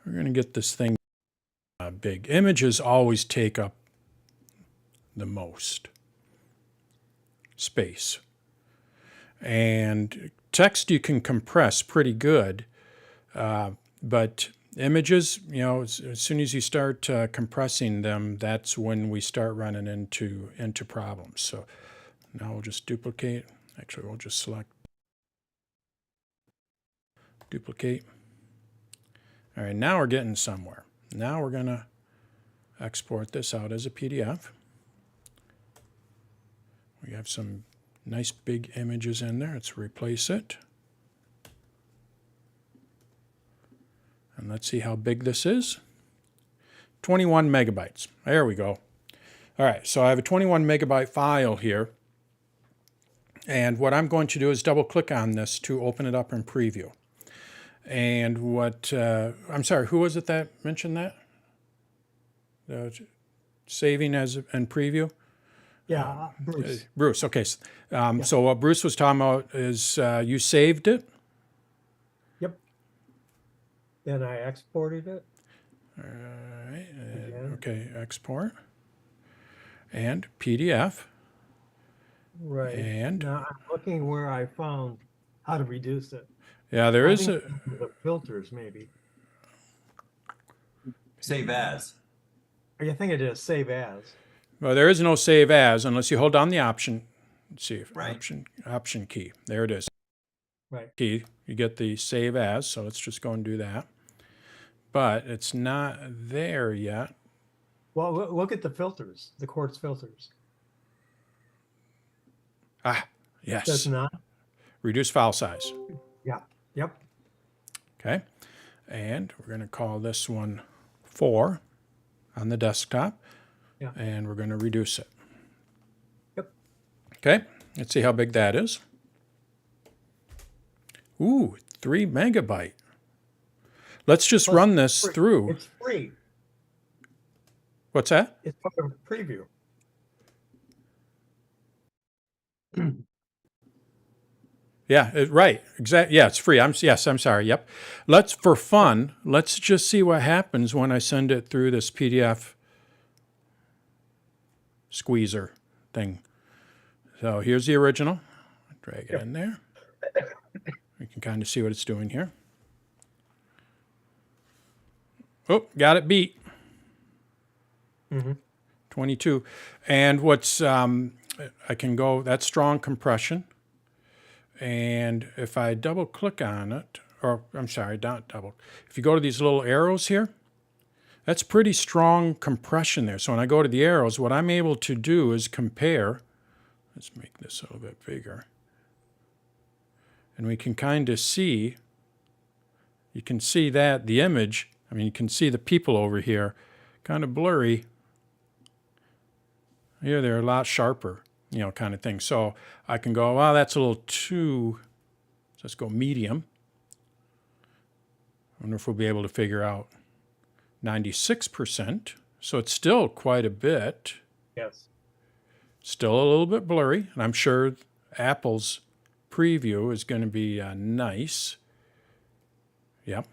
We're going to get this thing big. Images always take up the most space. And text you can compress pretty good, but images, you know, as soon as you start compressing them, that's when we start running into problems. So now we'll just duplicate. Actually, we'll just select duplicate. All right, now we're getting somewhere. Now we're going to export this out as a PDF. We have some nice big images in there. Let's replace it. And let's see how big this is. 21 megabytes. There we go. All right, so I have a 21 megabyte file here. And what I'm going to do is double click on this to open it up in preview. And what, I'm sorry, who was it that mentioned that? Saving as in preview? Yeah, Bruce. Bruce, okay. So what Bruce was talking about is you saved it? Yep. Then I exported it. All right. Again. Okay, export. And PDF. Right. And now I'm looking where I found how to reduce it. yeah, there I is think a the filters maybe. Save as. I think it is save as. well, there is no save as unless you hold down the option. Let's see if Right. option key. There it is. Right. Key. You get the save as. So let's just go and do that. But it's not there yet. Well, look at the filters, the quartz filters. Ah, yes. Does not. Reduce file size. Yeah. Yep. Okay. And we're going to call this one 4 on the desktop. Yeah. And we're going to reduce it. Yep. Okay. Let's see how big that is. Ooh, 3 megabyte. Let's just Plus, run this free. through. It's free. What's that? It's part of a preview. Yeah, right. Exactly. Yeah, it's free. I'm sorry. Yep. For fun, let's just see what happens when I send it through this PDF squeezer thing. So here's the original. Drag it in there. You can kind of see what it's doing here. Oh, got it beat. 22. And what's, I can go, that's strong compression. And if I double click on it, or I'm sorry, not double. If you go to these little arrows here, that's pretty strong compression there. So when I go to the arrows, what I'm able to do is compare. Let's make this a little bit bigger. And we can kind of see, you can see that the image, I mean, you can see the people over here, kind of blurry. Here they're a lot sharper, you know, kind of thing. So I can go, well, that's a little too, so let's go medium. I wonder if we'll be able to figure out 96%. So it's still quite a bit. Yes. Still a little bit blurry. And I'm sure Apple's preview is going to be nice. Yep.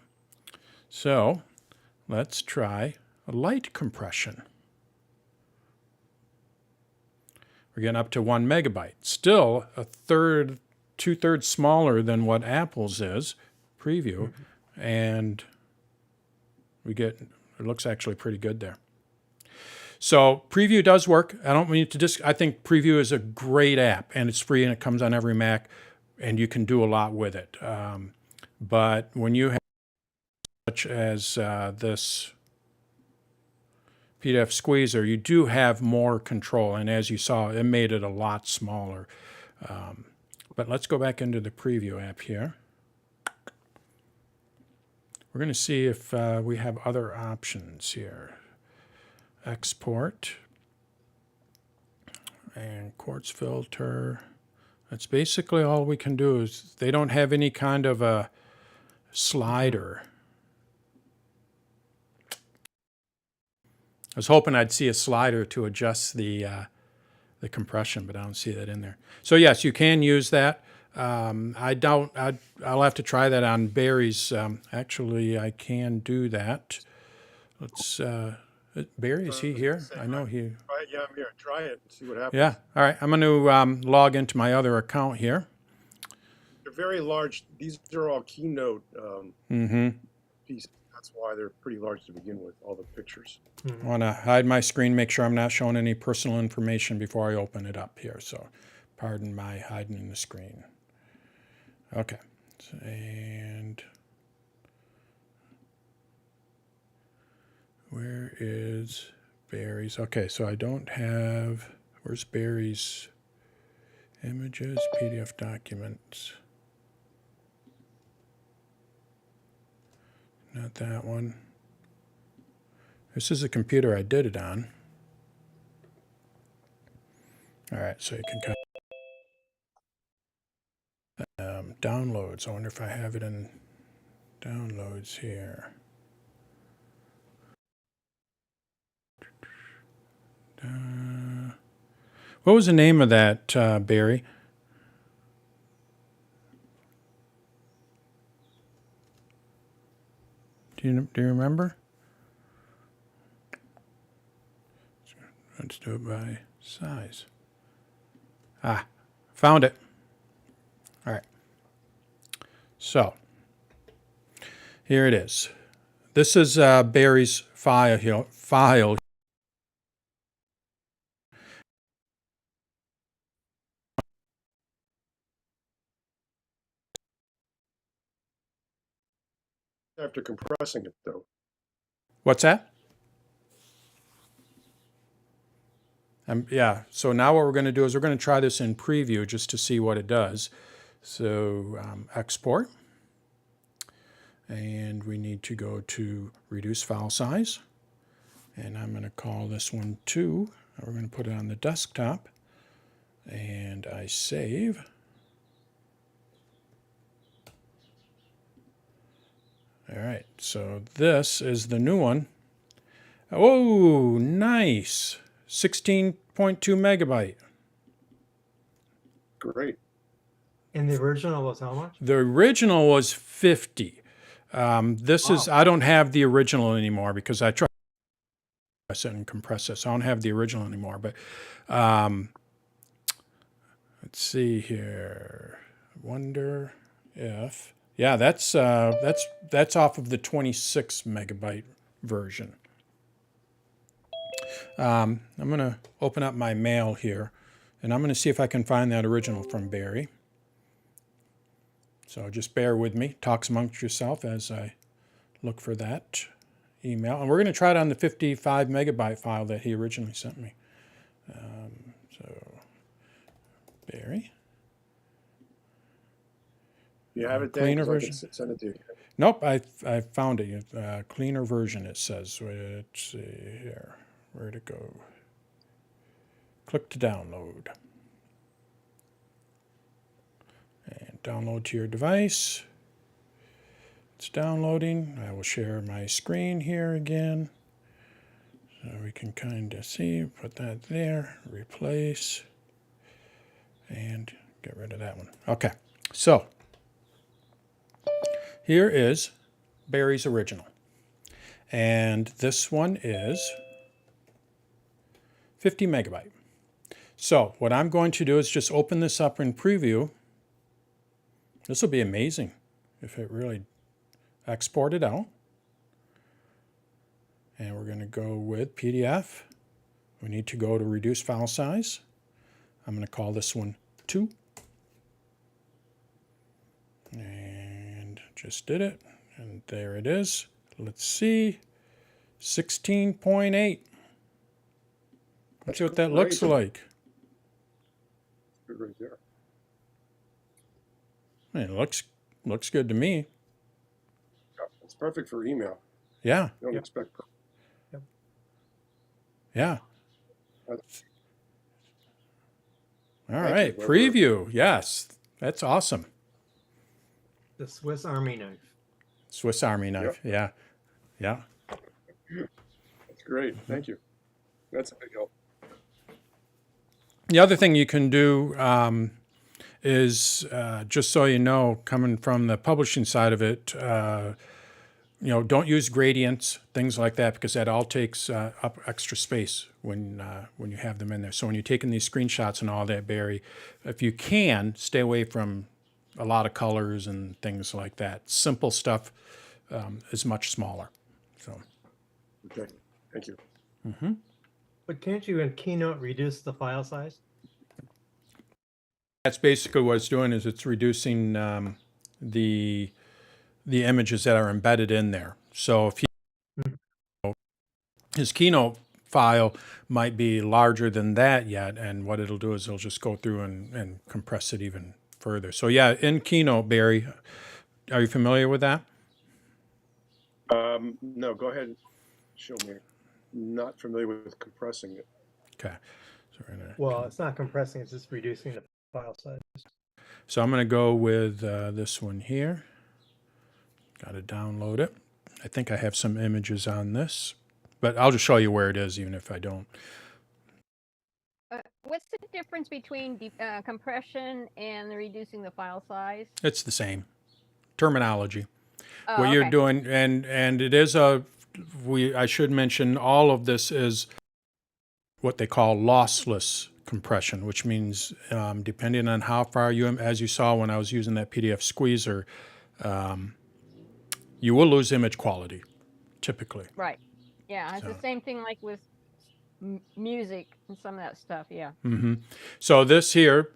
So let's try a light compression. We're getting up to 1 megabyte. Still a third, 2/3 smaller than what Apple's is, preview. And we get, it looks actually pretty good there. So preview does work. I don't mean to I think preview is a great app and it's free and it comes on every Mac and you can do a lot with it. But when you have such as this PDF squeezer, you do have more control. And as you saw, it made it a lot smaller. But let's go back into the preview app here. We're going to see if we have other options here. Export and quartz filter. That's basically all we can do. Is they don't have any kind of a slider. I was hoping I'd see a slider to adjust the compression, but I don't see that in there. So yes, you can use that. I'll have to try that on Barry's. Actually, I can do that. Let's. Barry, is he here? I know he. Yeah, I'm here. Try it and see what happens. Yeah. All right. I'm going to log into my other account here. They're very large. These are all Keynote pieces. That's why they're pretty large to begin with, all the pictures. I want to hide my screen, make sure I'm not showing any personal information before I open it up here. So pardon my hiding in the screen. Okay. And where is Barry's? Okay, so I don't have, where's Barry's images, PDF documents? Not that one. This is a computer I did it on. All right, so you can kind of, downloads. I wonder if I have it in downloads here. What was the name of that, Barry? Do you remember? Let's do it by size. Ah, found it. All right. So here it is. This is Barry's file. After compressing it, though. What's that? Yeah, so now what we're going to do is we're going to try this in preview just to see what it does. So export. And we need to go to reduce file size. And I'm going to call this one 2. We're going to put it on the desktop. And I save. All right, so this is the new one. Oh, nice. 16.2 megabyte. Great. And the original was how much? The original was 50. This is, I don't have the original anymore because I tried to compress it and compress it. So I don't have the original anymore. But let's see here. Wonder if, yeah, that's off of the 26 megabyte version. I'm going to open up my mail here, and I'm going to see if I can find that original from Barry. So just bear with me. Talks amongst yourself as I look for that email. And we're going to try it on the 55 megabyte file that he originally sent me. So Barry. You have it, Dan? Cleaner 'Cause I can version? send it to you. Nope, I found it. Cleaner version, it says. Let's see here. Where'd it go? Click to download. And download to your device. It's downloading. I will share my screen here again. So we can kind of see. Put that there. Replace. And get rid of that one. Okay, so here is Barry's original. And this one is 50 megabyte. So what I'm going to do is just open this up in preview. This will be amazing if it really exported out. And we're going to go with PDF. We need to go to reduce file size. I'm going to call this one 2. And just did it. And there it is. let's see, 16.8. Let's see what that looks Great. like. Good right there. It looks good to me. Yeah, it's perfect for email. Yeah, You don't Yep. expect. yeah. That's- All Thank right, you. preview. Yes, that's awesome. The Swiss Army knife. Swiss Army knife. Yeah, yeah. That's great. Thank you. That's a big help. The other thing you can do is, just so you know, coming from the publishing side of it, don't use gradients, things like that, because that all takes up extra space when you have them in there. So when you're taking these screenshots and all that, Barry, if you can, stay away from a lot of colors and things like that. Simple stuff is much smaller. So. Okay. Thank you. But can't you in Keynote reduce the file size? That's basically what it's doing, is it's reducing the images that are embedded in there. So if his Keynote file might be larger than that yet, and what it'll do is it'll just go through and compress it even further. So yeah, in Keynote, Barry, are you familiar with that? No, go ahead and show me. Not familiar with compressing it. Okay. So, we're gonna, Well, it's not compressing, it's just reducing the file size. so I'm going to go with this one here. Got to download it. I think I have some images on this, but I'll just show you where it is, even if I don't. What's the difference between compression and reducing the file size? It's the same terminology. Oh, What you're okay. doing, and it is I should mention, all of this is what they call lossless compression, which means depending on how far as you saw when I was using that PDF squeezer, you will lose image quality, typically. Right. Yeah, it's So. the same thing like with music and some of that stuff. Yeah. So this here,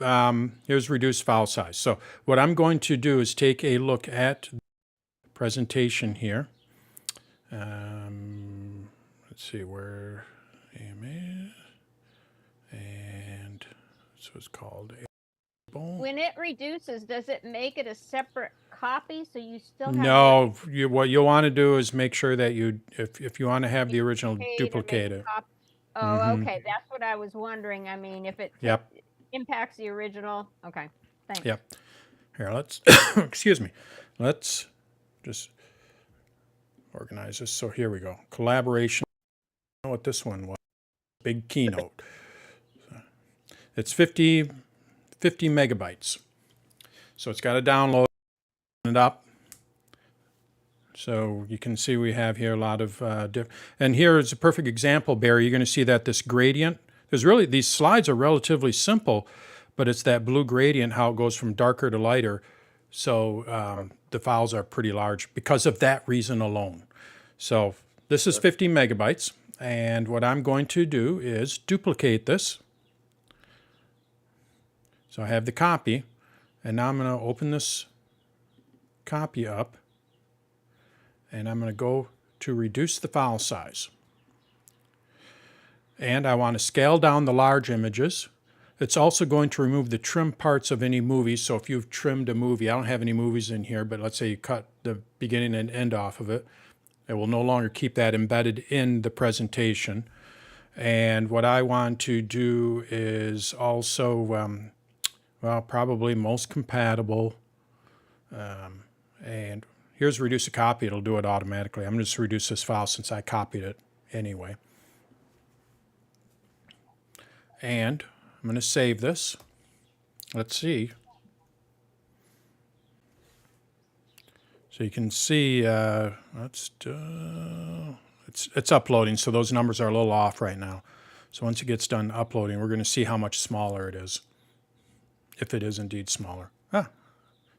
here's reduced file size. So what I'm going to do is take a look at the presentation here. Let's see where AMA, and this was called. When it reduces, does it make it a separate copy so you still have No, what you want to do is make sure that if you want to have the original, duplicate or make duplicate it. Oh, okay. That's what I was wondering. I mean, if it Yep. impacts the original. Okay. Thanks. Yep. Here, let's, excuse me. Let's just organize this. So here we go. Collaboration. I know what this one was. Big Keynote. It's 50 megabytes. So it's got to download it up. So you can see we have here a lot of and here is a perfect example, Barry. You're going to see that this gradient, these slides are relatively simple, but it's that blue gradient, how it goes from darker to lighter. So the files are pretty large because of that reason alone. So this is 50 megabytes. And what I'm going to do is duplicate this. So I have the copy, and now I'm going to open this copy up, and I'm going to go to reduce the file size. And I want to scale down the large images. It's also going to remove the trim parts of any movies. So if you've trimmed a movie, I don't have any movies in here, but let's say you cut the beginning and end off of it, it will no longer keep that embedded in the presentation. And what I want to do is also, well, probably most compatible. And here's reduce a copy. It'll do it automatically. I'm going to just reduce this file since I copied it anyway. And I'm going to save this. Let's see. So you can see it's uploading, so those numbers are a little off right now. So once it gets done uploading, we're going to see how much smaller it is, if it is indeed smaller.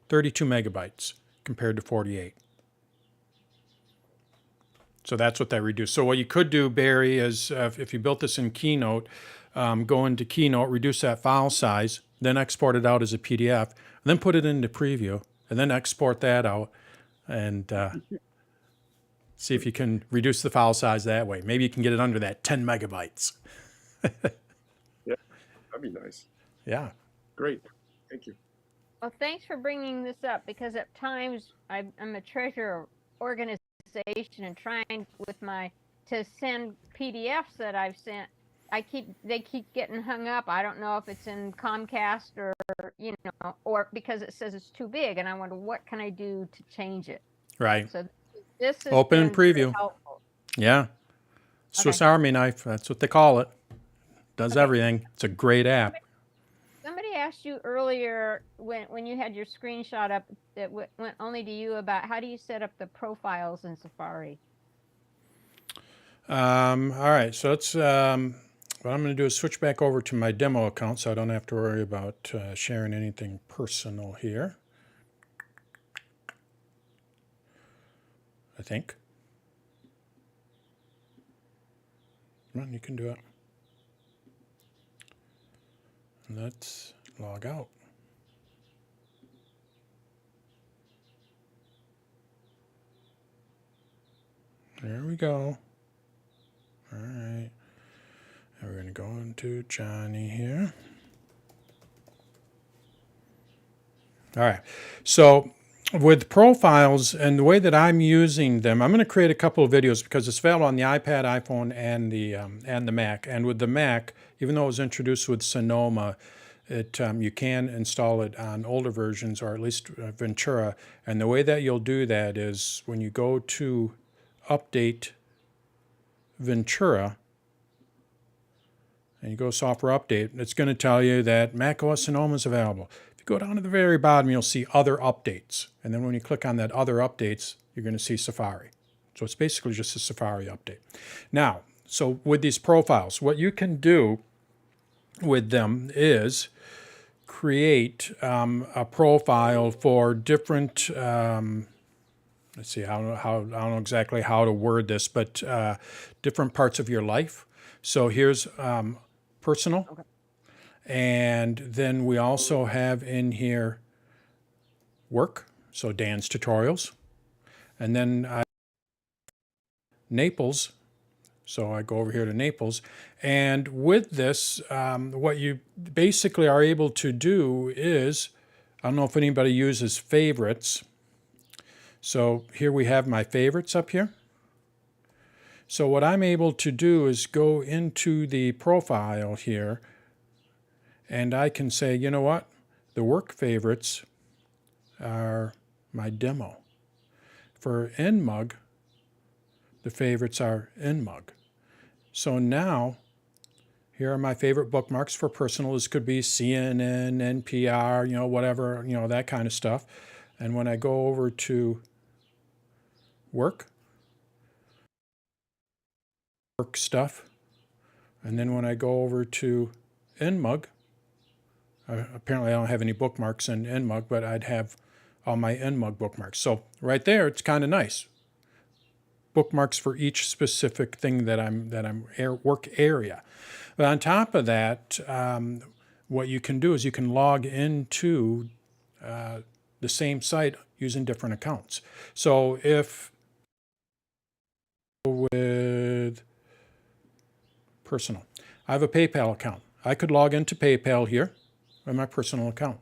32 megabytes compared to 48. So that's what that reduced. So what you could do, Barry, is if you built this in Keynote, go into Keynote, reduce that file size, then export it out as a PDF, then put it into Preview, and then export that out. And See if you can reduce the file size that way. Maybe you can get it under that 10 megabytes. Yeah, that'd be nice. Yeah. Great. Thank you. Well, thanks for bringing this up, because at times I'm a treasurer of organization and trying with to send PDFs that I've sent. They keep getting hung up. I don't know if it's in Comcast or, or because it says it's too big, and I wonder what can I do to change it. Right. So this is Open and preview. helpful. Yeah. Swiss Army knife. That's what they call it. Does everything. It's a great app. Somebody asked you earlier when you had your screenshot up that went only to you about how do you set up the profiles in Safari? All right. So let's. What I'm going to do is switch back over to my demo account, so I don't have to worry about sharing anything personal here. I think. Come on, you can do it. Let's log out. There we go. All right. Now we're going to go into Johnny here. All right. So with profiles and the way that I'm using them, I'm going to create a couple of videos because it's available on the iPad, iPhone, and the Mac. And with the Mac, even though it was introduced with Sonoma, you can install it on older versions, or at least Ventura. And the way that you'll do that is when you go to Update Ventura, and you go Software Update, it's going to tell you that macOS Sonoma is available. If you go down to the very bottom, you'll see Other Updates. And then when you click on that Other Updates, you're going to see Safari. So it's basically just a Safari update. Now, so with these profiles, what you can do with them is create a profile for different, let's see, I don't know exactly how to word this, but different parts of your life. So here's personal. Okay. And then we also have in here work, so Dan's tutorials. And then Naples, so I go over here to Naples. And with this, what you basically are able to do is, I don't know if anybody uses favorites. So here we have my favorites up here. So what I'm able to do is go into the profile here, and I can say, you know what? The work favorites are my demo. For NMUG, the favorites are NMUG. So now, here are my favorite bookmarks for personal. This could be CNN, NPR, whatever, that kind of stuff. And when I go over to work stuff, and then when I go over to NMUG, apparently I don't have any bookmarks in NMUG, but I'd have all my NMUG bookmarks. So right there, it's kind of nice. Bookmarks for each specific thing that I'm work area. But on top of that, what you can do is you can log into the same site using different accounts. So if with personal, I have a PayPal account. I could log into PayPal here on my personal account.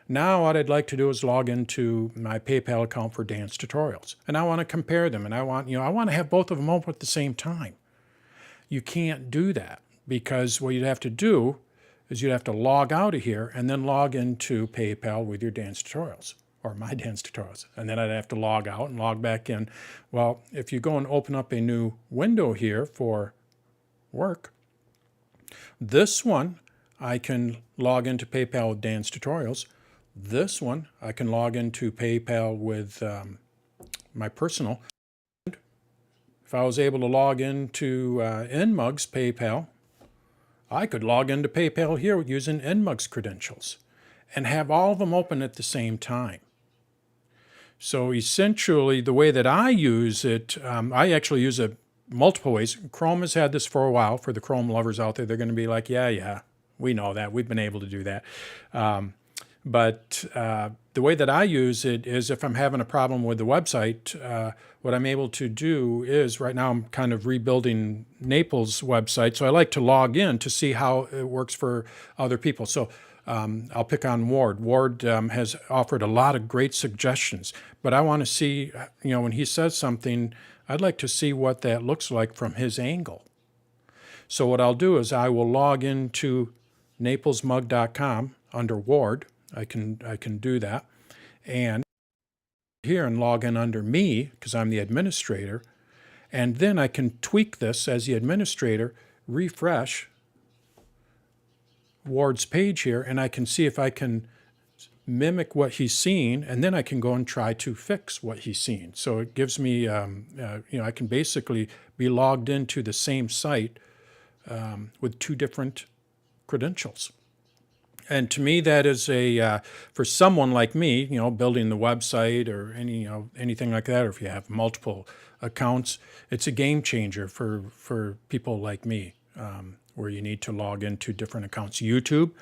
Now what I'd like to do is log into my PayPal account for Dan's tutorials. And I want to compare them, and I want to have both of them open at the same time. You can't do that because what you'd have to do is you'd have to log out of here and then log into PayPal with your Dan's tutorials, or my Dan's tutorials. And then I'd have to log out and log back in. Well, if you go and open up a new window here for work, this one I can log into PayPal with Dan's tutorials. This one I can log into PayPal with my personal. If I was able to log into NMUG's PayPal, I could log into PayPal here using NMUG's credentials and have all of them open at the same time. So essentially, the way that I use it, I actually use it multiple ways. Chrome has had this for a while. For the Chrome lovers out there, they're going to be like, yeah, we know that. We've been able to do that. But the way that I use it is if I'm having a problem with the website, what I'm able to do is right now I'm kind of rebuilding Naples' website. So I like to log in to see how it works for other people. So I'll pick on Ward. Ward has offered a lot of great suggestions, but I want to see, when he says something, I'd like to see what that looks like from his angle. So what I'll do is I will log into naplesmug.com under Ward. I can do that. And here and log in under me, because I'm the administrator. And then I can tweak this as the administrator, refresh Ward's page here, and I can see if I can mimic what he's seeing, and then I can go and try to fix what he's seeing. So it gives me, I can basically be logged into the same site with two different credentials. And to me, that is for someone like me, building the website or anything like that, or if you have multiple accounts, it's a game changer for people like me, where you need to log into different accounts. YouTube,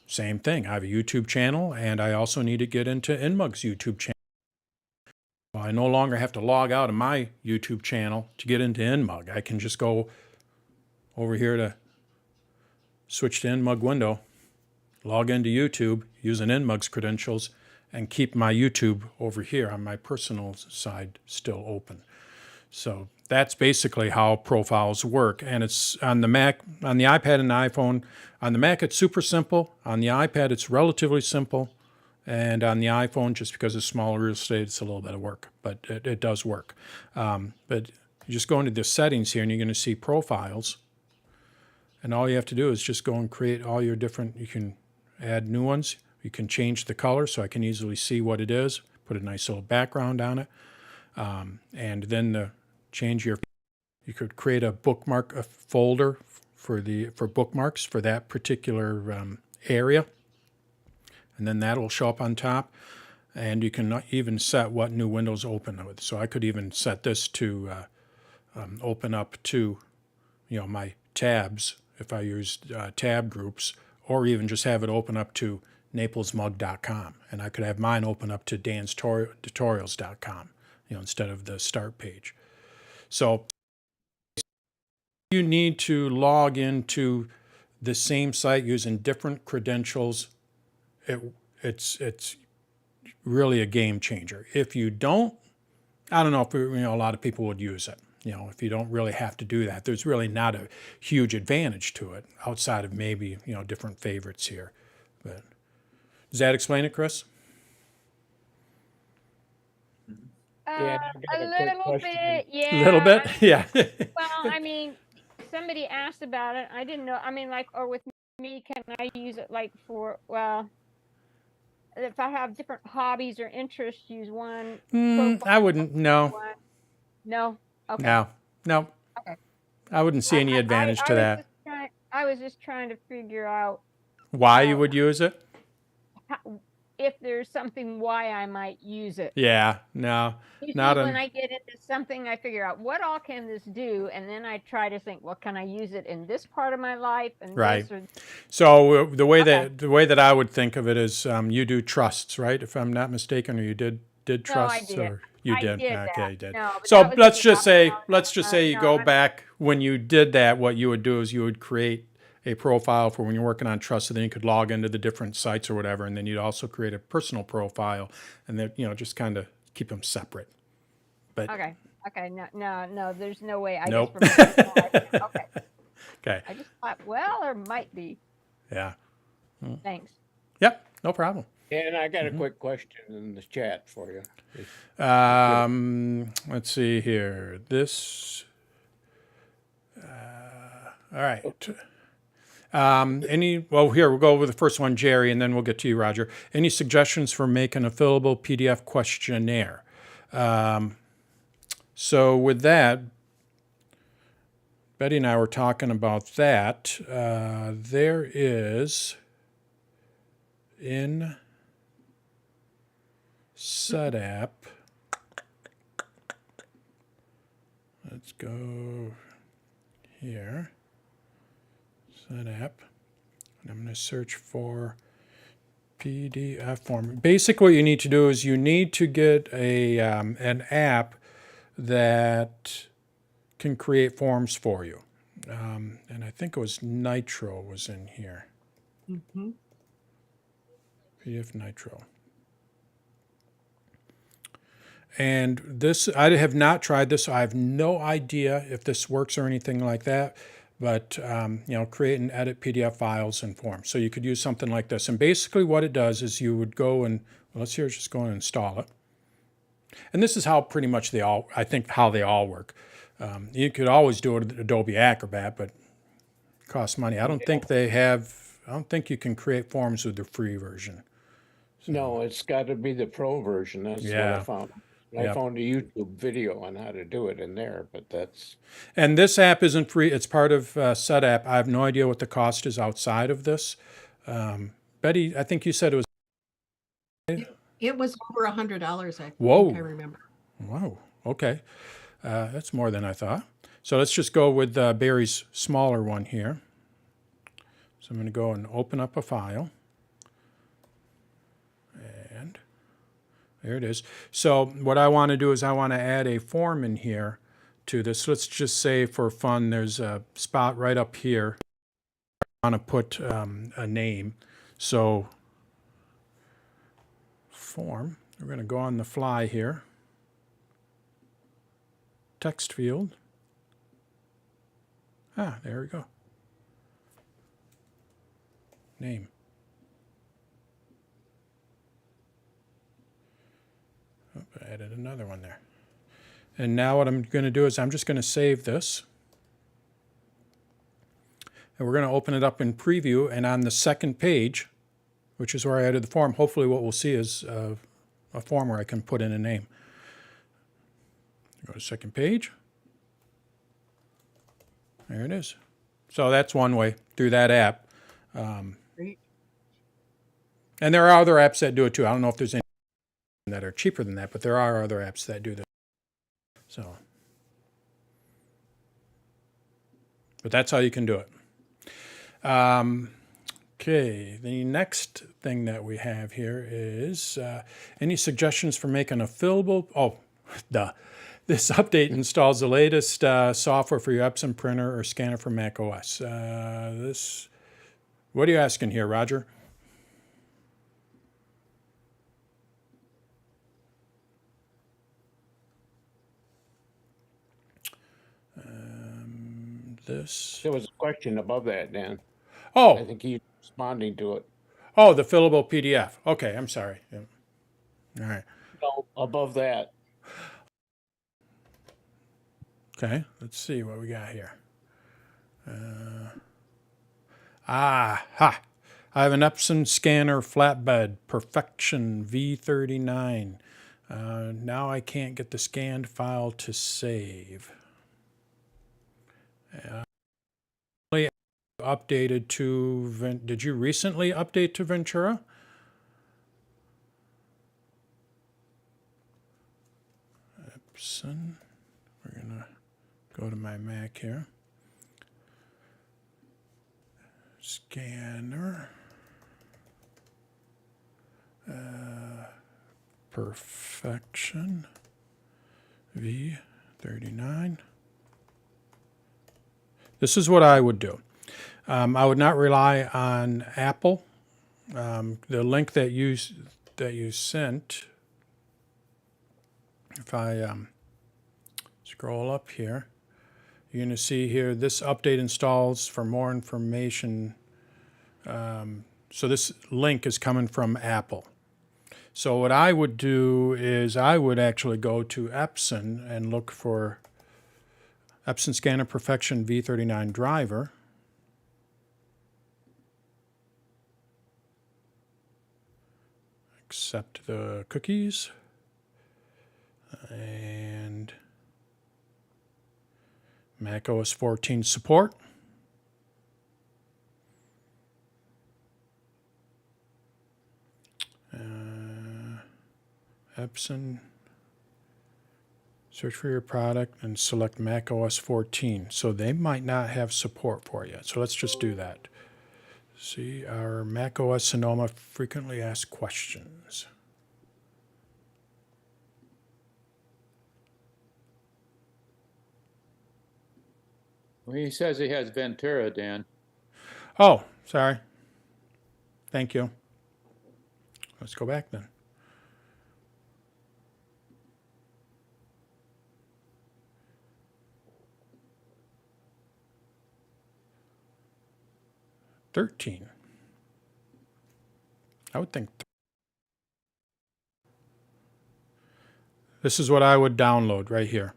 same thing. I have a YouTube channel, and I also need to get into InMug's YouTube channel. Well, I no longer have to log out of my YouTube channel to get into InMug. I can just go over here to switch to InMug window, log into YouTube using InMug's credentials, and keep my YouTube over here on my personal side still open. So that's basically how profiles work. And it's on the Mac, on the iPad and the iPhone. On the Mac, it's super simple. On the iPad, it's relatively simple. And on the iPhone, just because it's smaller real estate, it's a little bit of work, but it does work. But you just go into the settings here, and you're going to see profiles. And all you have to do is just go and create all your different, you can add new ones. You can change the color so I can easily see what it is, put a nice little background on it. And then you could create a bookmark, a folder for bookmarks for that particular area. And then that will show up on top. And you can even set what new windows open with. So I could even set this to open up to, my tabs if I use tab groups, or even just have it open up to naplesmug.com. And I could have mine open up to danstutorials.com, instead of the start page. So you need to log into the same site using different credentials. It's really a game changer. If you don't, I don't know if a lot of people would use it. If you don't really have to do that, there's really not a huge advantage to it outside of maybe, different favorites here. But does that explain it, Chris? A little bit, yeah. A little bit, yeah. Well, somebody asked about it. I didn't know. Or with me, can I use it for, if I have different hobbies or interests, use one. I wouldn't, no. One. No? Okay. No. Okay. I wouldn't see any advantage to that. I was just trying to figure out why you would use it? If there's something why I might use it. Yeah, no. When I get into something, I figure out what all can this do, and then I try to think, well, can I use it in this part of my life? And right. This or... So the way that I would think of it is, you do trusts, right? If I'm not mistaken, or you did trusts, no, I did. or you did. Okay, you did. No, so let's just say you go back when you did that. What you would do is you would create a profile for when you're working on trusts, so then you could log into the different sites or whatever, and then you'd also create a personal profile, and then just kind of keep them separate. But okay, no, there's no way. Nope. Okay. I just thought, well, there might be. Yeah. Thanks. Yep, no problem. And I got a quick question in the chat for you. Let's see here. This. All right. Here we'll go over the first one, Jerry, and then we'll get to you, Roger. Any suggestions for making a fillable PDF questionnaire? So with that, Betty and I were talking about that. There is in Setup. Let's go here. Setup. And I'm going to search for PDF form. Basically, what you need to do is you need to get an app that can create forms for you. And I think it was Nitro was in here. PDF Nitro. And this, I have not tried this. So I have no idea if this works or anything like that. But, create and edit PDF files and forms. So you could use something like this. And basically what it does is you would go and, let's here, just go and install it. And this is how pretty much they all work. You could always do it with Adobe Acrobat, but it costs money. I don't think you can create forms with the free version. No, it's got to be the pro version. That's what I found. I found a YouTube video on how to do it in there, but that's... And this app isn't free. It's part of SetApp. I have no idea what the cost is outside of this. Betty, I think you said it was... It was over $100, I Whoa. think I remember. Wow, okay. That's more than I thought. So let's just go with Barry's smaller one here. So I'm going to go and open up a file. And there it is. So what I want to do is I want to add a form in here to this. Let's just say for fun there's a spot right up here. I want to put a name. So form, we're going to go on the fly here. Text field. There we go. Name. Oh, I added another one there. And now what I'm going to do is I'm just going to save this. And we're going to open it up in preview, and on the second page, which is where I added the form, hopefully what we'll see is a form where I can put in a name. Go to second page. There it is. So that's one way through that app. Great. And there are other apps that do it too. I don't know if there's any that are cheaper than that, but there are other apps that do this. So, but that's how you can do it. Okay, the next thing that we have here is any suggestions for making a fillable? Oh, duh. This update installs the latest software for your Epson printer or scanner for macOS. What are you asking here, Roger? There was a question above that, Dan. Oh. I think he's responding to it. Oh, the fillable PDF. Okay, I'm sorry. Yeah. All right. No, above that. Okay, let's see what we got here. I have an Epson scanner flatbed Perfection V39. Now I can't get the scanned file to save. Updated to, did you recently update to Ventura? Epson, we're gonna go to my Mac here. Scanner. Perfection V39. This is what I would do. I would not rely on Apple. The link that you sent, if I scroll up here, you're going to see here this update installs for more information. So this link is coming from Apple. So what I would do is I would actually go to Epson and look for Epson Scanner Perfection V39 driver. Accept the cookies. And macOS 14 support. Epson. Search for your product and select macOS 14. So they might not have support for you. So let's just do that. See our macOS Sonoma frequently asked questions. Well, he says he has Ventura, Dan. Oh, sorry. Thank you. Let's go back then. $13. I would think. This is what I would download right here.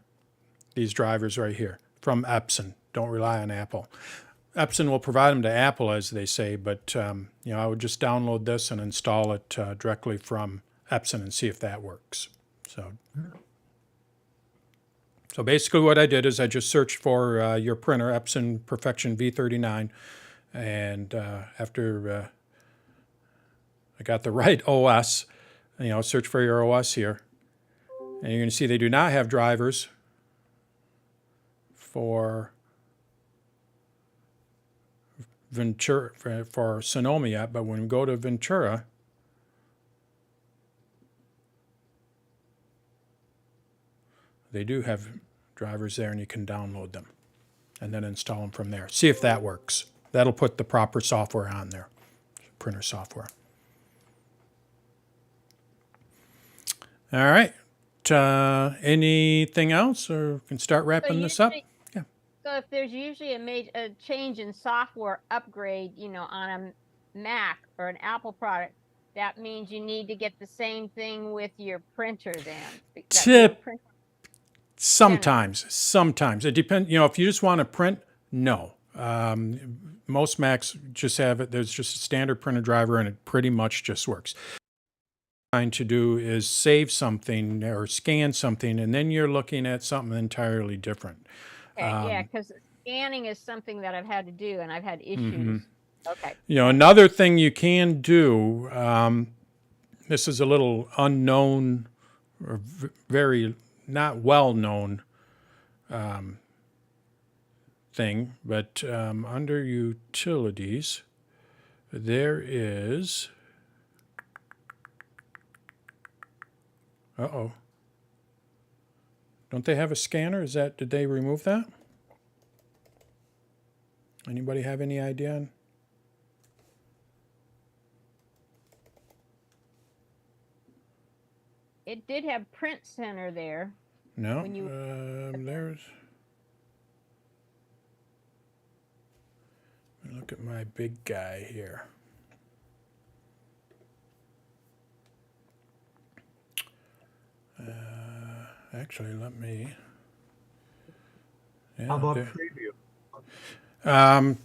These drivers right here from Epson. Don't rely on Apple. Epson will provide them to Apple, as they say, but I would just download this and install it directly from Epson and see if that works. So basically what I did is I just searched for your printer, Epson Perfection V39, and after I got the right OS, search for your OS here, and you're going to see they do not have drivers for Ventura, for Sonoma yet, but when we go to Ventura, they do have drivers there, and you can download them and then install them from there. See if that works. That'll put the proper software on there, printer software. All right. Anything else, or we can start wrapping this up? Yeah. So if there's usually a change in software upgrade, on a Mac or an Apple product, that means you need to get the same thing with your printer then. Sometimes it depends. If you just want to print, no. Most Macs just have it. There's just a standard printer driver, and it pretty much just works. What I'm trying to do is save something or scan something, and then you're looking at something entirely different. Okay, yeah, because scanning is something that I've had to do, and I've had issues. Okay. Another thing you can do. This is a little unknown or very not well-known thing, but under utilities, there is. Uh-oh. Don't they have a scanner? Did they remove that? Anybody have any idea? It did have Print Center there. No, there's. Look at my big guy here. Actually, let me. Yeah, How about there. preview?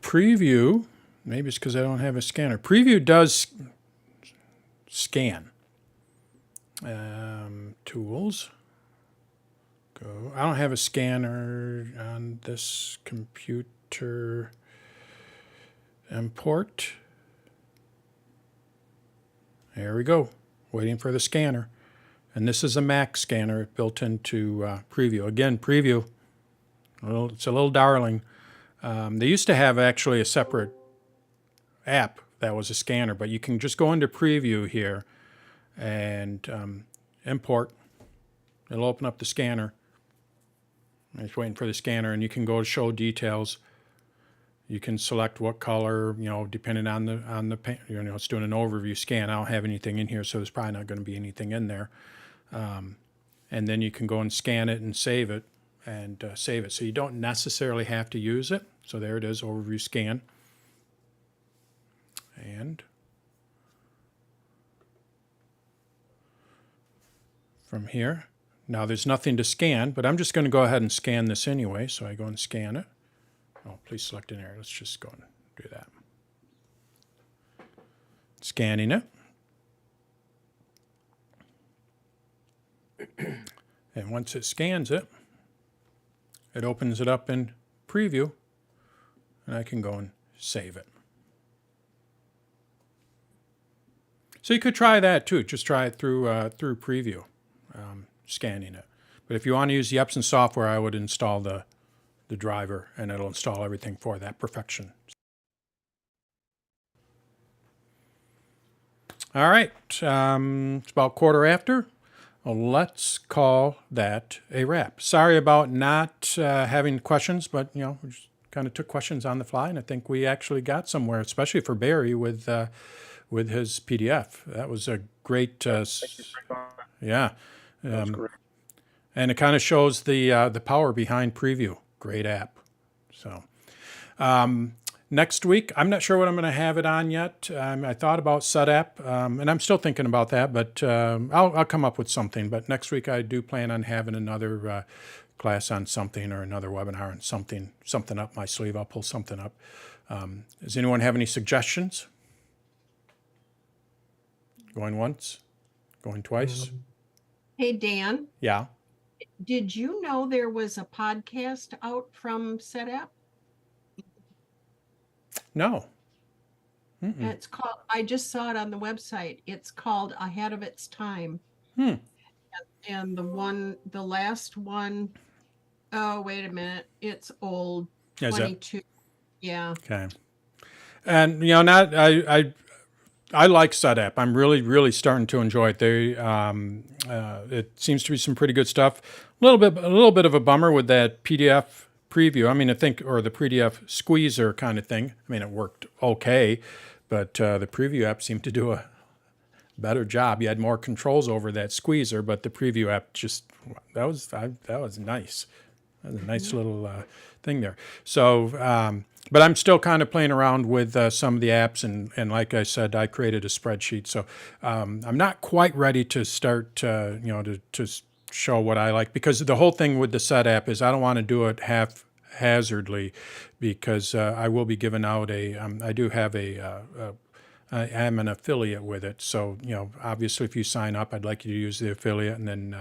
Preview, maybe it's because I don't have a scanner. Preview does scan. Tools. Go. I don't have a scanner on this computer. Import. There we go. Waiting for the scanner. And this is a Mac scanner built into Preview. Again, Preview, it's a little darling. They used to have actually a separate app that was a scanner, but you can just go into Preview here and import. It'll open up the scanner. It's waiting for the scanner, and you can go to Show Details. You can select what color, depending on the it's doing an overview scan. I don't have anything in here, so there's probably not going to be anything in there. And then you can go and scan it and save it, So you don't necessarily have to use it. So there it is, overview scan. And from here, now there's nothing to scan, but I'm just going to go ahead and scan this anyway. So I go and scan it. Oh, please select an area. Let's just go and do that. Scanning it. And once it scans it, it opens it up in Preview, and I can go and save it. So you could try that too. Just try it through Preview, scanning it. But if you want to use the Epson software, I would install the driver, and it'll install everything for that perfection. All right. It's about quarter after. Well, let's call that a wrap. Sorry about not having questions, but we just kind of took questions on the fly, and I think we actually got somewhere, especially for Barry with his PDF. That was a great, yeah. That's great. And it kind of shows the power behind Preview. Great app. So next week, I'm not sure what I'm going to have it on yet. I thought about SetApp, and I'm still thinking about that, but I'll come up with something. But next week, I do plan on having another class on something or another webinar on something up my sleeve. I'll pull something up. Does anyone have any suggestions? Going once? Going twice? Hey, Dan, Yeah. did you know there was a podcast out from SetApp? No. It's called, I just saw it on the website. It's called Ahead of Its Time. And the last one, oh, wait a minute. It's old. Is it? 22. Yeah. Okay. And not I like SetApp. I'm really starting to enjoy it. It seems to be some pretty good stuff. A little bit of a bummer with that PDF preview. I mean, or the PDF squeezer kind of thing. I mean, it worked okay, but the preview app seemed to do a better job. You had more controls over that squeezer, but the preview app that was nice. That was a nice little thing there. So, but I'm still kind of playing around with some of the apps, and like I said, I created a spreadsheet. So I'm not quite ready to start, to show what I like, because the whole thing with the SetApp is I don't want to do it haphazardly, because I will be giving out I do have I am an affiliate with it. So, obviously if you sign up, I'd like you to use the affiliate, and then,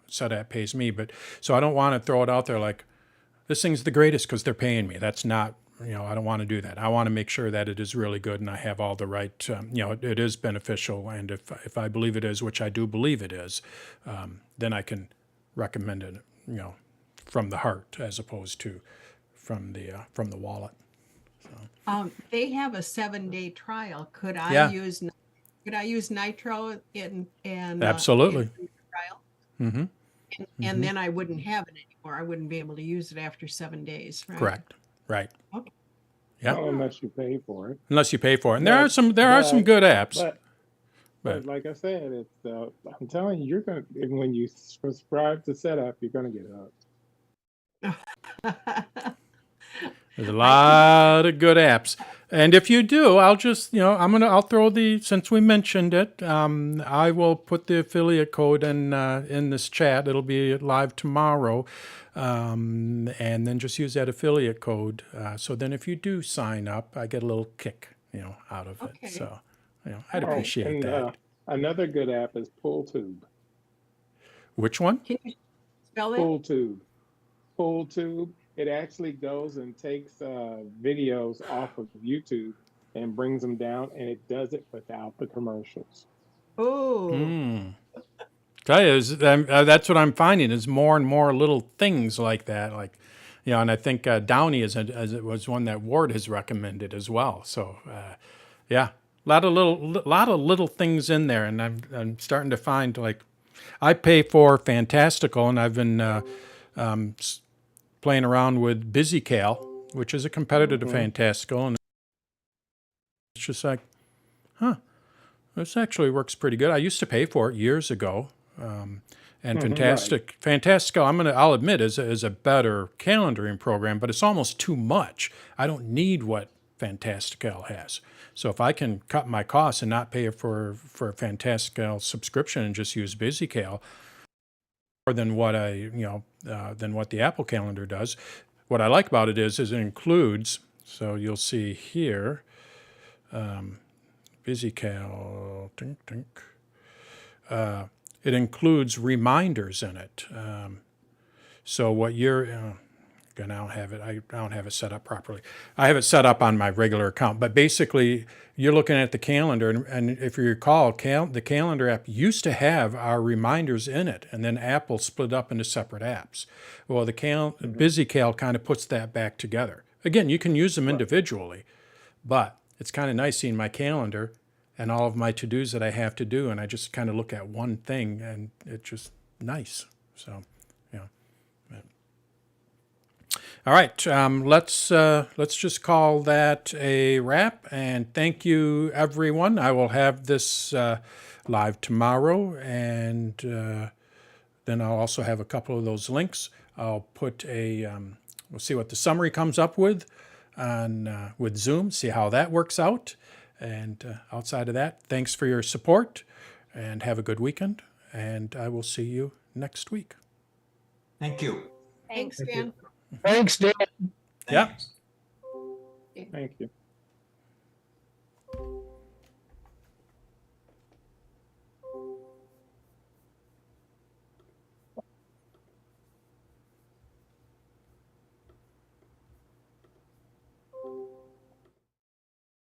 SetApp pays me. But so I don't want to throw it out there like, this thing's the greatest because they're paying me. That's not, I don't want to do that. I want to make sure that it is really good and I have all the right, it is beneficial. And if I believe it is, which I do believe it is, then I can recommend it, from the heart as opposed to from the wallet. They have a 7-day trial. Could I Yeah. use Nitro in Absolutely. in the trial? Mm-hmm. And then I wouldn't have it anymore. I wouldn't be able to use it after 7 days, right? Correct. Right. Okay. Yeah. Not unless you pay for it. Unless you pay for it. And But- there are some good apps. But like I said, it's I'm telling you, when you subscribe to SetApp, you're gonna get hooked. There's a lot of good apps. And if you do, I'll just, I'll throw since we mentioned it, I will put the affiliate code in this chat. It'll be live tomorrow. And then just use that affiliate code. So then if you do sign up, I get a little kick, out of it. Okay. So, I'd appreciate that. Another good app is PullTube. Which one? Can you spell it? PullTube. It actually goes and takes videos off of YouTube and brings them down, and it does it without the commercials. Oh. Tell you, that's what I'm finding is more and more little things like that. Like, and I think Downey as it was one that Ward has recommended as well. So, yeah, a lot of little things in there, and I'm starting to find, like, I pay for Fantastical, and I've been playing around with BusyCal, which is a competitor to Fantastical, and it's just like, this actually works pretty good. I used to pay for it years ago, and Fantastical, I'll admit, is a better calendaring program, but it's almost too much. I don't need what Fantastical has. So if I can cut my costs and not pay for a Fantastical subscription and just use BusyCal, more than what than what the Apple Calendar does. What I like about it is it includes, so you'll see here, BusyCal, it includes reminders in it. So what you're, again, I don't have it set up properly. I have it set up on my regular account, but basically you're looking at the calendar, and if you recall, the calendar app used to have our reminders in it, and then Apple split up into separate apps. Well, the BusyCal kind of puts that back together. Again, you can use them individually, but it's kind of nice seeing my calendar and all of my to-dos that I have to do, and I just kind of look at one thing, and it's just nice. So, yeah. All right, let's just call that a wrap, and thank you, everyone. I will have this live tomorrow, and then I'll also have a couple of those links. I'll put we'll see what the summary comes up with with Zoom, see how that works out. And outside of that, thanks for your support, and have a good weekend. And I will see you next week. Thank you. Thanks, Thank Dan. you. Thanks, Dan. Yeah. Thanks. Thank you.